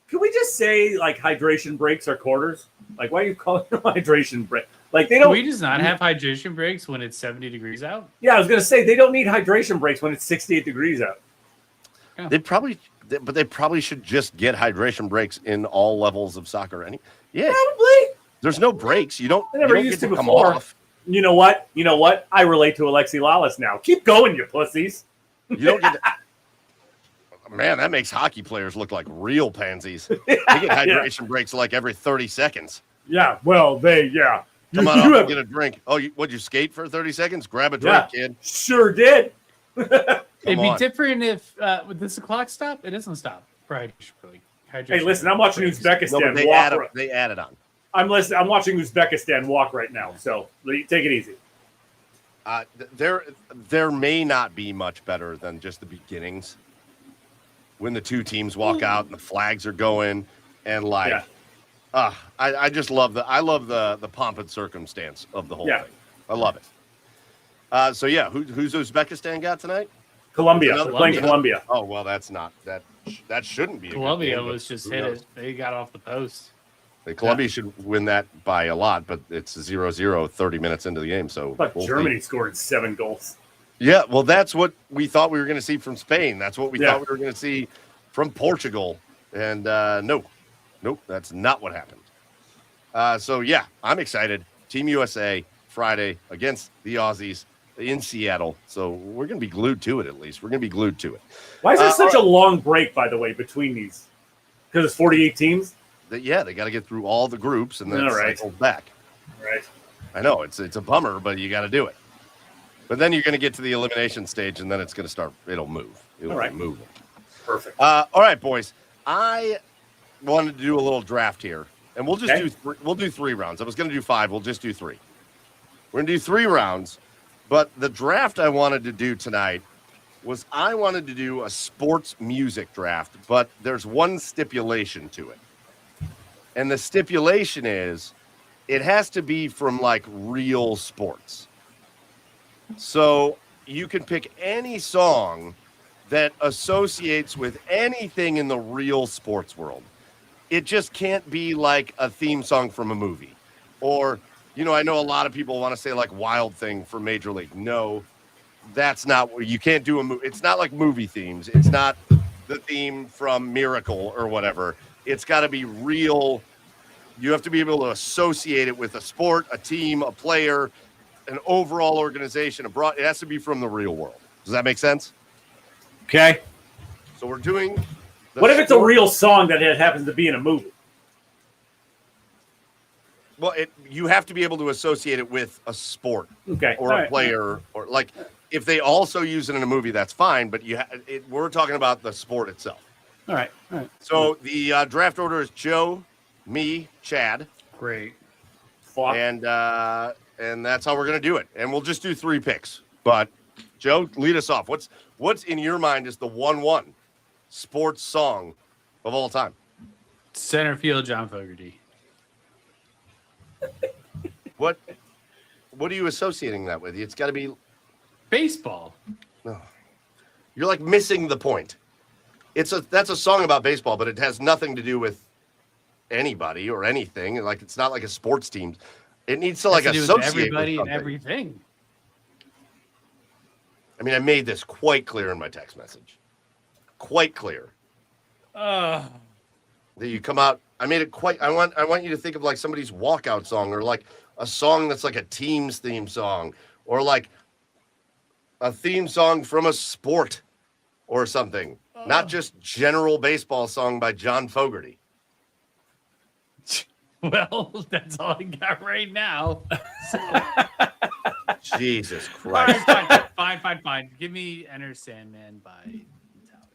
can we just say like hydration breaks are quarters? Like, why are you calling them hydration break? Like they Can don't. we just not have hydration breaks when it's 70 degrees out? Yeah, I was gonna say they don't need hydration breaks when it's 68 degrees out. They probably should just get hydration breaks in all levels of soccer. Yeah, Probably. there's no breaks. You don't. They never you don't used get to come before. off. You know what? I relate to Alexi Lawless now. Keep going, you pussies. You don't get. Man, that makes hockey players look like real pansies. They get hydration breaks like every 30 seconds. Yeah. Well, yeah. Come on, I'll get a drink. Oh, would you skate for 30 seconds? Grab a drink, kid. Sure did. It'd be on. different if would this clock stop? It doesn't stop for hydration. Hey, listen, I'm watching breaks. Uzbekistan No, but they walk. added on. I'm watching Uzbekistan walk right now. So take it easy. There may not be much better than just the beginnings when the two teams walk out and the flags are going and I just love the pomp and circumstance of the whole thing. I love it. So yeah, who's Uzbekistan got tonight? Colombia. They're playing Colombia. Oh well, that shouldn't be. Colombia was just hit it. They got off the post. Colombia should win that by a lot, but it's 0-0 30 minutes into the game. So But Germany scored 7 goals. Yeah, well, that's what we thought we were going to see from Spain. That's what we thought we were going to see from Portugal. And nope, that's not what happened. So, yeah, I'm excited. Team USA Friday against the Aussies in Seattle. So we're going to be glued to it, at least. We're going to be glued to it. Why is there such a long break, by the way, between these? Because it's 48 teams? They got to get through all the groups and then cycle back. Right. I know, it's a bummer, but you got to do it. But then you're going to get to the elimination stage, and then it's going to start. It'll move. It'll be moving. Perfect. All right, boys. I wanted to do a little draft here, and we'll just do 3 rounds. I was going to do 5. We'll just do 3. We're going to do 3 rounds, but the draft I wanted to do tonight was I wanted to do a sports music draft, but there's one stipulation to it, and the stipulation is it has to be from like real sports. So you can pick any song that associates with anything in the real sports world. It just can't be like a theme song from a movie. Or, I know a lot of people want to say like Wild Thing for Major League. No, that's not what you can't do. It's not like movie themes. It's not the theme from Miracle or whatever. It's got to be real. You have to be able to associate it with a sport, a team, a player, an overall organization abroad. It has to be from the real world. Does that make sense? Okay. So we're doing. What if it's a real song that it happens to be in a movie? Well, you have to be able to associate it with a sport, or a player, or like if they also use it in a movie, that's fine. But we're talking about the sport itself. All right. So the draft order is Joe, me, Chad. Great. And that's how we're going to do it. And we'll just do 3 picks. But Joe, lead us off. What's in your mind is the 1-1 sports song of all time? Center field, John Fogerty. What are you associating that with? It's got to be Baseball. no. You're like missing the point. That's a song about baseball, but it has nothing to do with anybody or anything. Like it's not like a sports team. It needs to like Has to do with associate everybody with and everything. I mean, I made this quite clear in my text message. Quite clear. Uh, That you come out. I made it quite. I want you to think of like somebody's walkout song, or like a song that's like a team's theme song, or like a theme song from a sport or something. Not just general baseball song by John Fogerty. well, that's all I got right now. Jesus All Christ. right, fine. Give me Enter Sandman by Metallica.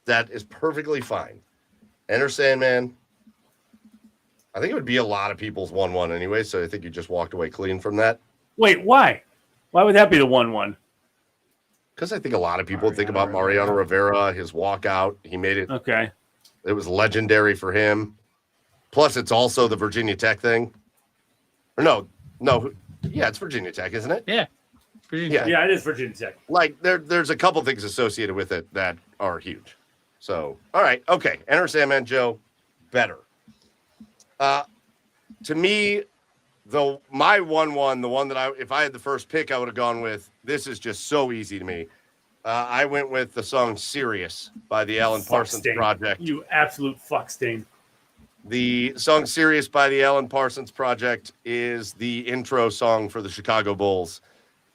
That is perfectly fine. Enter Sandman. I think it would be a lot of people's 1-1 anyway, so I think you just walked away clean from that. Wait, why? Why would that be the 1-1? Because I think a lot of people think about Mariano Rivera, his walkout. He made it. Okay. It was legendary for him. Plus, it's also the Virginia Tech thing. Or no. Yeah, it's Virginia Tech, isn't it? Yeah. Yeah. Yeah, it is Virginia Tech. Like, there's a couple things associated with it that are huge. So, all right. Okay. Enter Sandman, Joe. Better. To me, my 1-1, the one that if I had the first pick, I would have gone with. This is just so easy to me. I went with the song "Serious" by the Alan Parsons Fuckstain. Project. You absolute fuckstain. The song "Serious" by the Alan Parsons Project is the intro song for the Chicago Bulls,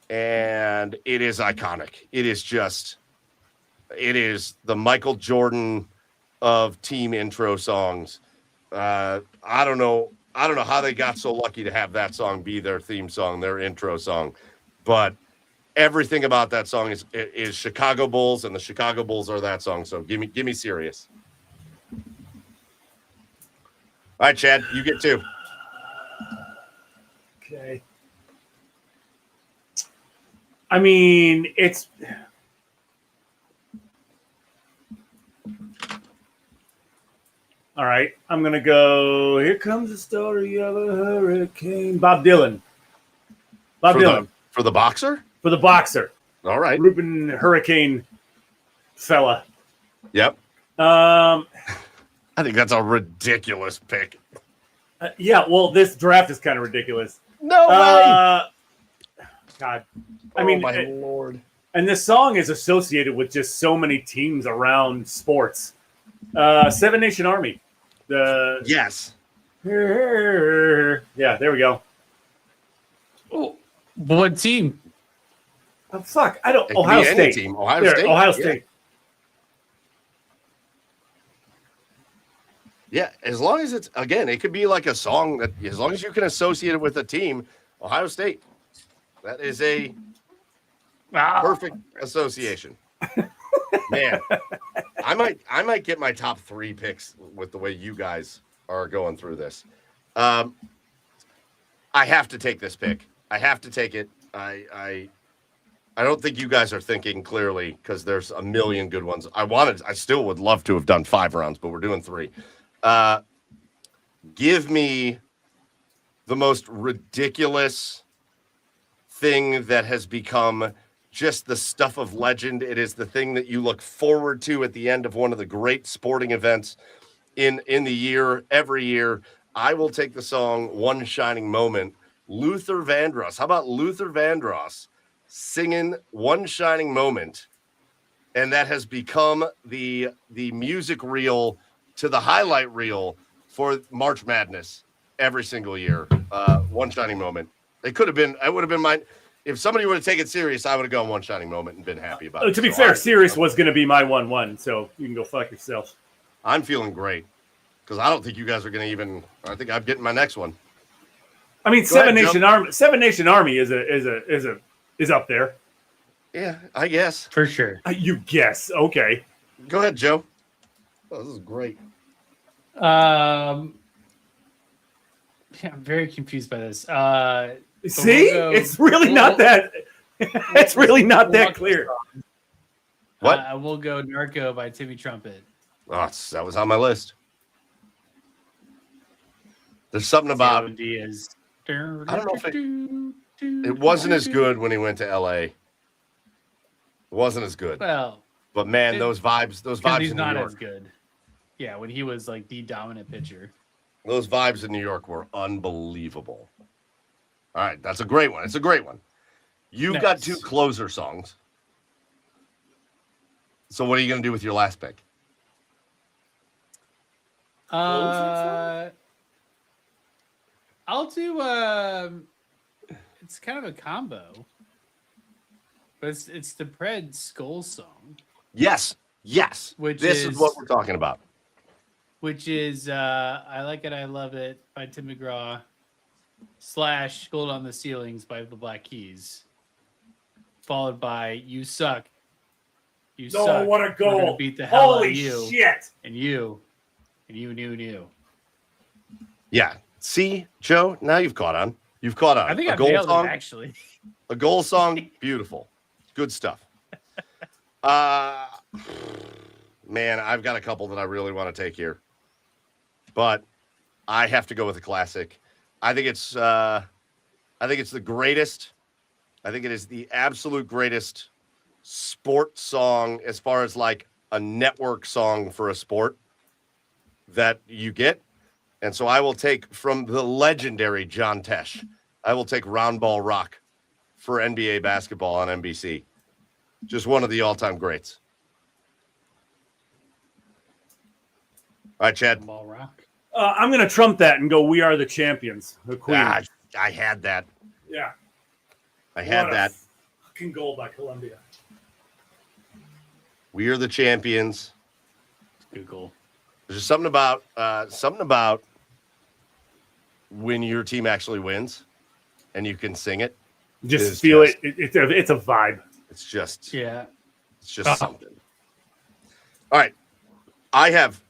and it is iconic. It is the Michael Jordan of team intro songs. I don't know how they got so lucky to have that song be their theme song, their intro song, but everything about that song is Chicago Bulls, and the Chicago Bulls are that song. So give me Serious. All right, Chad, you get 2. Okay. I mean, it's all right. I'm gonna go. Here comes the story of a hurricane. Bob Dylan. For the boxer. For the boxer. All right. Reuben Hurricane fella. Yep. Um. I think that's a ridiculous pick. Yeah. Well, this draft is kind of ridiculous. No way. God. I mean, my Lord. And this song is associated with just so many teams around sports. Seven Nation Army. Yes. Yeah, there we go. Oh, what team? Oh, fuck. I don't. It could Ohio be any State. team. Ohio There, State. Ohio Yeah. State. Yeah, as long as it's, again, it could be like a song that, as long as you can associate it with a team, Ohio State. That is a perfect association. Man, I might get my top 3 picks with the way you guys are going through this. I have to take this pick. I have to take it. I don't think you guys are thinking clearly because there's a million good ones. I still would love to have done 5 rounds, but we're doing 3. Give me the most ridiculous thing that has become just the stuff of legend. It is the thing that you look forward to at the end of one of the great sporting events in the year, every year. I will take the song "One Shining Moment." Luther Vandross. How about Luther Vandross singing "One Shining Moment"? And that has become the music reel to the highlight reel for March Madness every single year. One Shining Moment. It could have been, I would have been mine. If somebody would have taken it serious, I would have gone One Shining Moment and been happy about it. To be So fair, Sirius was going to be my 1-1, so you can go fuck yourself. I'm feeling great because I don't think you guys are going to even, I think I'm getting my next one. I mean, Go Seven ahead, Nation Joe. Army. Seven Nation Army is up there. Yeah, I guess. For sure. You guess? Okay. Go ahead, Joe. Oh, this is great. Yeah, I'm very confused by this. See, we'll go- it's really not that. It's really not that clear. What? I will go Narco by Timmy Trumpet. Oh, that was on my list. There's something about Cameron Diaz. I don't know if it wasn't as good when he went to LA. It wasn't as good. Well, But man, those vibes he's in not New York. as good. Yeah, when he was like the dominant pitcher. Those vibes in New York were unbelievable. All right, that's a great one. It's a great one. You've got Nice. 2 closer songs. So what are you going to do with your last pick? I'll do it's kind of a combo. But it's the Pred Skull song, Yes. Which this is is- what we're talking about. which is I Like It, I Love It by Tim McGraw / Gold on the Ceilings by the Black Keys. Followed by You Suck. You No, Suck. what a We're gonna goal. Beat the hell out Holy of you. shit. And you knew. Yeah. See, Joe, now you've caught on. You've caught on. I think a I goal nailed song. it actually. A goal song, beautiful. Good stuff. Man, I've got a couple that I really want to take here. But I have to go with a classic. I think it's the greatest. I think it is the absolute greatest sports song as far as like a network song for a sport that you get. And so I will take from the legendary John Tesh. I will take Round Ball Rock for NBA basketball on NBC. Just one of the all-time greats. All right, Chad. Ball Rock. I'm going to trump that and go We Are the Champions, the Queen. Ah, I had that. Yeah. I had What a that. fucking goal by Columbia. We are the champions. Good goal. There's just something about when your team actually wins and you can sing it. Just It's feel just- it. It's a vibe. It's just Yeah. It's just something. All right. I have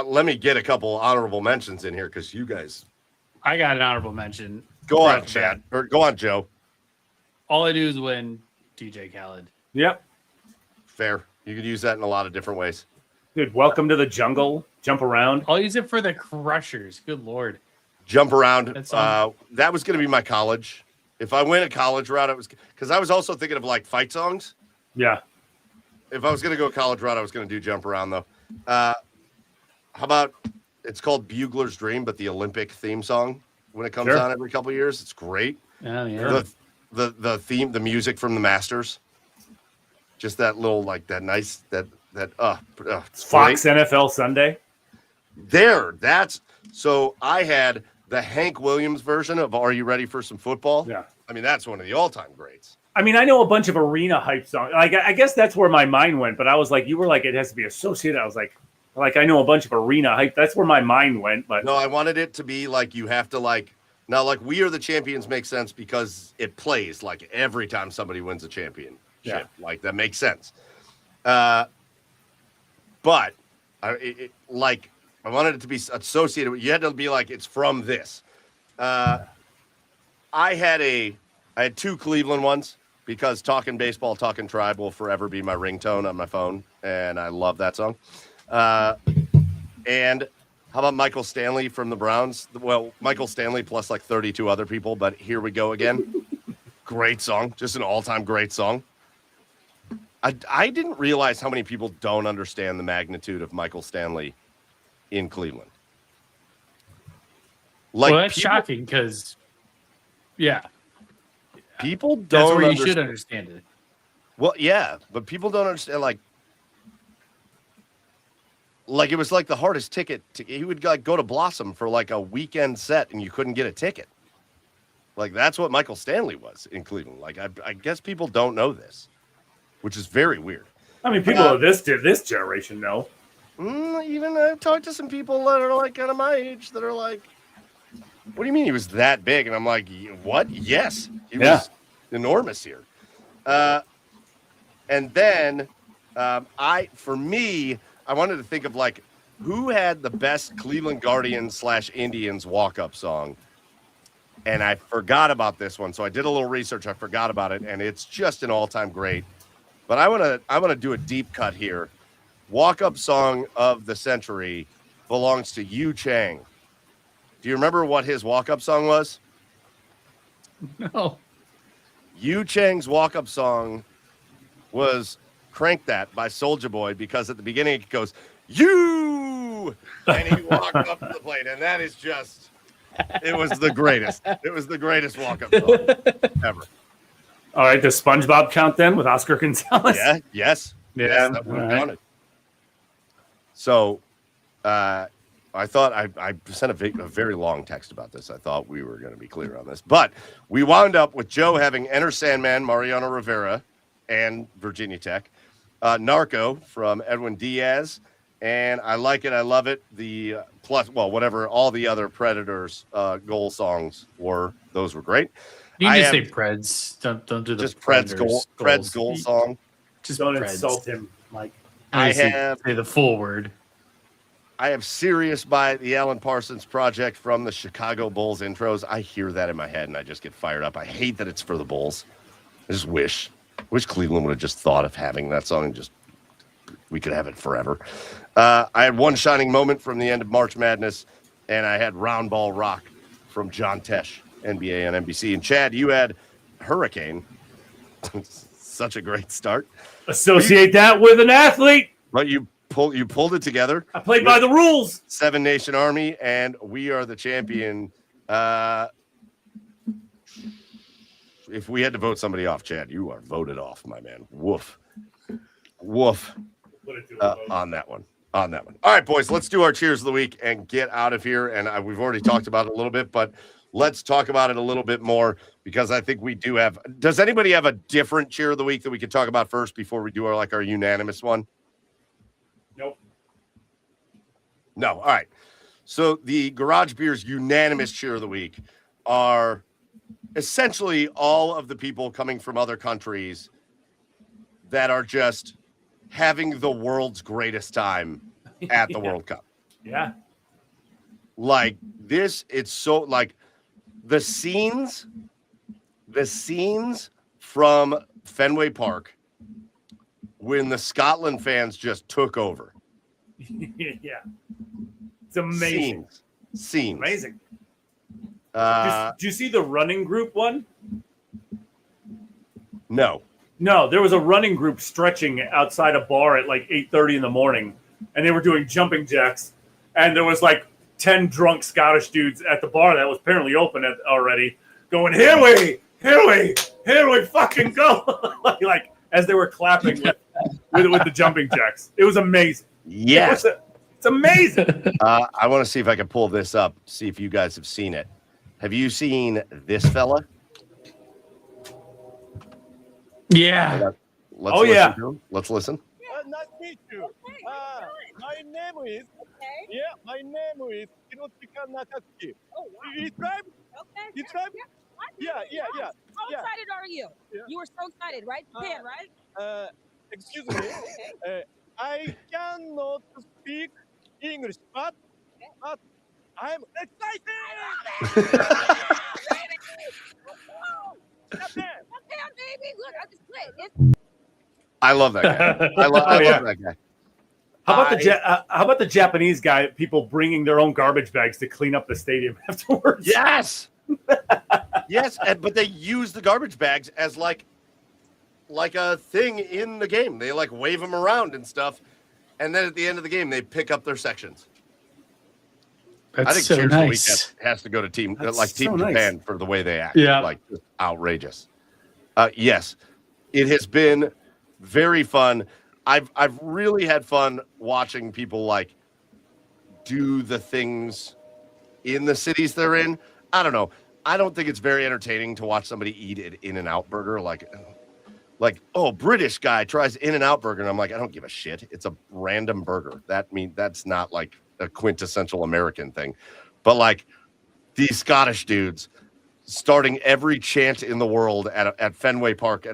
let me get a couple honorable mentions in here because you guys I got an honorable mention. go on, Right, Chad. Or go on, Joe. All I do is win DJ Khaled. Yep. Fair. You could use that in a lot of different ways. Dude, welcome to the jungle. Jump around. I'll use it for the Crushers. Good Lord. Jump around. That's on. That was going to be my college. If I went a college route, it was because I was also thinking of like fight songs. Yeah. If I was going to go a college route, I was going to do jump around though. How about it's called Bugler's Dream, but the Olympic theme song when it comes Sure. on every couple of years, it's great. Oh, yeah. The theme, the music from the Masters, just that little like that nice it's Fox great. NFL Sunday. That's so I had the Hank Williams version of Are You Ready for Some Football? Yeah. I mean, that's one of the all-time greats. I mean, I know a bunch of arena hype songs. Like, I guess that's where my mind went. But I was like, you were like, it has to be associated. I was like I know a bunch of arena hype. That's where my mind went. But No, I wanted it to be like you have to like now like We Are the Champions makes sense because it plays like every time somebody wins a championship. Yeah. Like that makes sense. But I wanted it to be associated with you had to be like it's from this. I had 2 Cleveland ones because Talking Baseball, Talking Tribe will forever be my ringtone on my phone, and I love that song. And how about Michael Stanley from the Browns? Well, Michael Stanley plus like 32 other people, but Here We Go Again. Great song, just an all-time great song. I didn't realize how many people don't understand the magnitude of Michael Stanley in Cleveland. Like well, that's people, shocking because, yeah, people don't that's where you understand. should understand it. Well, yeah, but people don't understand. Like it was like the hardest ticket. He would like go to Blossom for like a weekend set, and you couldn't get a ticket. Like that's what Michael Stanley was in Cleveland. Like I guess people don't know this, which is very weird. I mean, people of this generation know. Even I've talked to some people that are like kind of my age that are like, "What do you mean he was that big?" And I'm like, "What? Yes, he was enormous here." And then I wanted to think of like who had the best Cleveland Guardians / Indians walk-up song. and I forgot about this one. So I did a little research. I forgot about it, and it's just an all-time great. But I want to do a deep cut here. Walk-up song of the century belongs to Yu Chang. Do you remember what his walk-up song was? No. Yu Chang's walk-up song was "Crank That" by Soulja Boy, because at the beginning it goes "You," and he walked up to the plate, and that is just. It was the greatest. It was the greatest walk-up song ever. All right, does SpongeBob count then with Oscar Gonzalez? Yeah. Yes. Yeah, Yes, that would have all right. counted. So, I thought I sent a very long text about this. I thought we were going to be clear on this, but we wound up with Joe having Enter Sandman, Mariano Rivera, and Virginia Tech, Narco from Edwin Diaz, and I Like It, I Love It. The plus, well, whatever all the other Predators goal songs were, those were great. You can I just say have Preds. Don't do the Just Pred's Predators Pred's goals. goal song. Just Don't Preds. insult him, Mike. I Say- have say the full word. I have Serious by the Alan Parsons Project from the Chicago Bulls intros. I hear that in my head and I just get fired up. I hate that it's for the Bulls. I just wish Cleveland would have just thought of having that song and just we could have it forever. I had One Shining Moment from the end of March Madness, and I had Round Ball Rock from John Tesh, NBA and NBC. And Chad, you had Hurricane. Such a great start. Associate that with an athlete. But you pulled it together. I played by the rules. Seven Nation Army, and We Are the Champion. If we had to vote somebody off, Chad, you are voted off, my man. Woof. Woof on that one. All right, boys, let's do our cheers of the week and get out of here. And we've already talked about it a little bit, but let's talk about it a little bit more because I think we do have. Does anybody have a different cheer of the week that we could talk about first before we do our unanimous one? Nope. No. All right. So the Garage Beers unanimous cheer of the week are essentially all of the people coming from other countries that are just having the world's greatest time at the World Cup. Yeah. Like this, it's so like the scenes from Fenway Park when the Scotland fans just took over. Yeah. It's amazing. Scenes. Amazing. Uh, Did you see the running group one? no. No, there was a running group stretching outside a bar at like 8:30 in the morning, and they were doing jumping jacks. And there was like 10 drunk Scottish dudes at the bar that was apparently open already, going, here we fucking go. like as they were clapping with the jumping jacks. It was amazing. Yes. It's amazing. I want to see if I can pull this up, see if you guys have seen it. Have you seen this fella? Yeah. Let's Oh, listen yeah. to him. Let's listen. Nice to meet you. My name is my name is Hiroshika Nakatsuki. Oh, wow. You drive? Okay. You drive? Yeah. How Yeah. excited are you? Yeah. You were so excited, right? Japan, right? Excuse me. I cannot speak English, but I'm excited. Japan. Japan, baby. Look, I just played. I love that guy. I yeah. love that guy. How about the Japanese guy? People bringing their own garbage bags to clean up the stadium afterwards. Yes. Yes, but they use the garbage bags as like a thing in the game. They like wave them around and stuff, and then at the end of the game, they pick up their sections. That's I think so Cheers of the Week nice. has to go to Team That's Team so nice. Japan for the way they act. Yeah. Like just outrageous. Yes, it has been very fun. I've really had fun watching people like do the things in the cities they're in. I don't know. I don't think it's very entertaining to watch somebody eat an In-N-Out burger. Like, oh, British guy tries In-N-Out burger, and I'm like, I don't give a shit. It's a random burger. That's not like a quintessential American thing. But like these Scottish dudes starting every chant in the world at Fenway Park.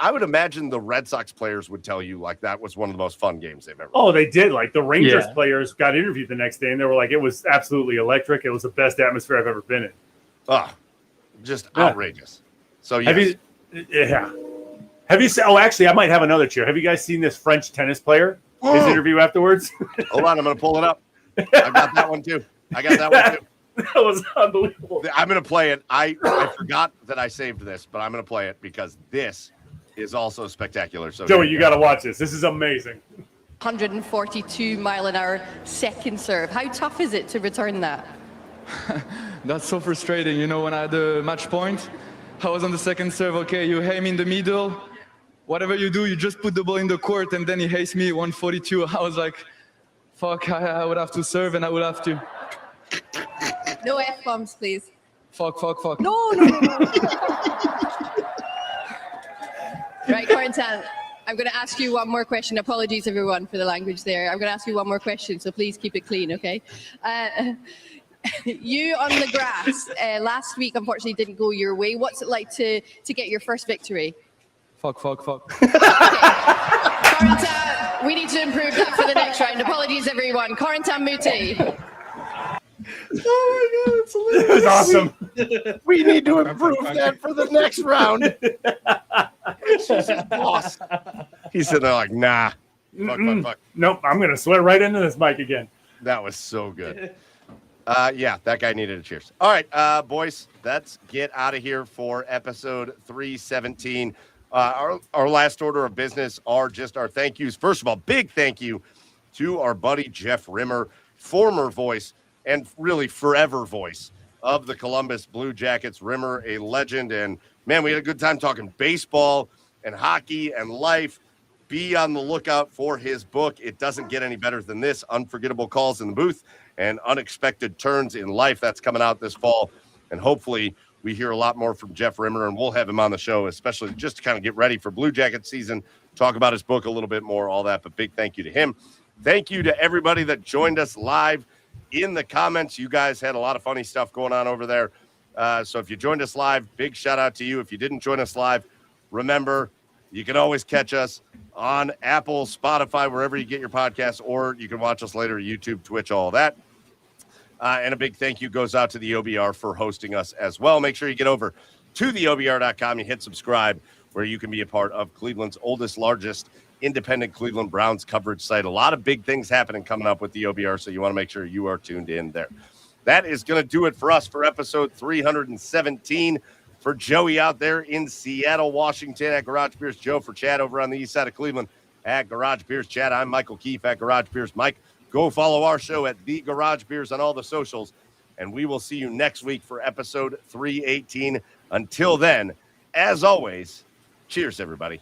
I would imagine the Red Sox players would tell you like that was one of the most fun games they've ever. Oh, they did. Like the Rangers Yeah. players got interviewed the next day, and they were like, "It was absolutely electric. It was the best atmosphere I've ever been in." Oh, Just Yeah. outrageous. So yes. Have you seen? Oh, actually, I might have another cheer. Have you guys seen this French tennis player? His interview afterwards. Hold on, I'm going to pull it up. I got that one too. That was unbelievable. I'm going to play it. I forgot that I saved this, but I'm going to play it because this is also spectacular. So Joey, you got to watch this. This is amazing. 142 mile an hour second serve. How tough is it to return that? That's so frustrating. You know, when I had the match point, I was on the second serve. Okay, you aim in the middle. Whatever you do, you just put the ball in the court, and then he hates me 142. I was like, fuck, I would have to serve, and I would have to. No F-bombs, please. Fuck. No. Right, Corentin, I'm going to ask you one more question. Apologies, everyone, for the language there. I'm going to ask you one more question, so please keep it clean, okay? You on the grass last week, unfortunately, didn't go your way. What's it like to get your first victory? Fuck. Okay. Corentin, we need to improve that for the next round. Apologies, everyone. Corentin Moutet. Oh my God, it's hilarious. It was awesome. We need to improve that for the next round. It's just his boss. He's sitting there like, nah. Fuck. Nope, I'm going to swear right into this mic again. That was so good. Yeah, that guy needed a cheers. All right, boys, let's get out of here for episode 317. Our last order of business are just our thank yous. First of all, big thank you to our buddy Jeff Rimmer, former voice and really forever voice of the Columbus Blue Jackets. Rimmer, a legend, and man, we had a good time talking baseball and hockey and life. Be on the lookout for his book. It doesn't get any better than this. Unforgettable Calls in the Booth and Unexpected Turns in Life. That's coming out this fall. And hopefully we hear a lot more from Jeff Rimmer, and we'll have him on the show, especially just to kind of get ready for Blue Jacket season, talk about his book a little bit more, all that. But big thank you to him. Thank you to everybody that joined us live in the comments. You guys had a lot of funny stuff going on over there. So if you joined us live, big shout out to you. If you didn't join us live, remember, you can always catch us on Apple, Spotify, wherever you get your podcasts, or you can watch us later, YouTube, Twitch, all that. And a big thank you goes out to the OBR for hosting us as well. Make sure you get over to theobr.com. You hit subscribe, where you can be a part of Cleveland's oldest, largest independent Cleveland Browns coverage site. A lot of big things happening coming up with the OBR, so you want to make sure you are tuned in there. That is going to do it for us for episode 317. For Joey out there in Seattle, Washington at Garage Beers, Joe for Chad over on the east side of Cleveland at Garage Beers Chad. I'm Michael Keefe at Garage Beers Mike. Go follow our show at The Garage Beers on all the socials, and we will see you next week for episode 318. Until then, as always, cheers, everybody.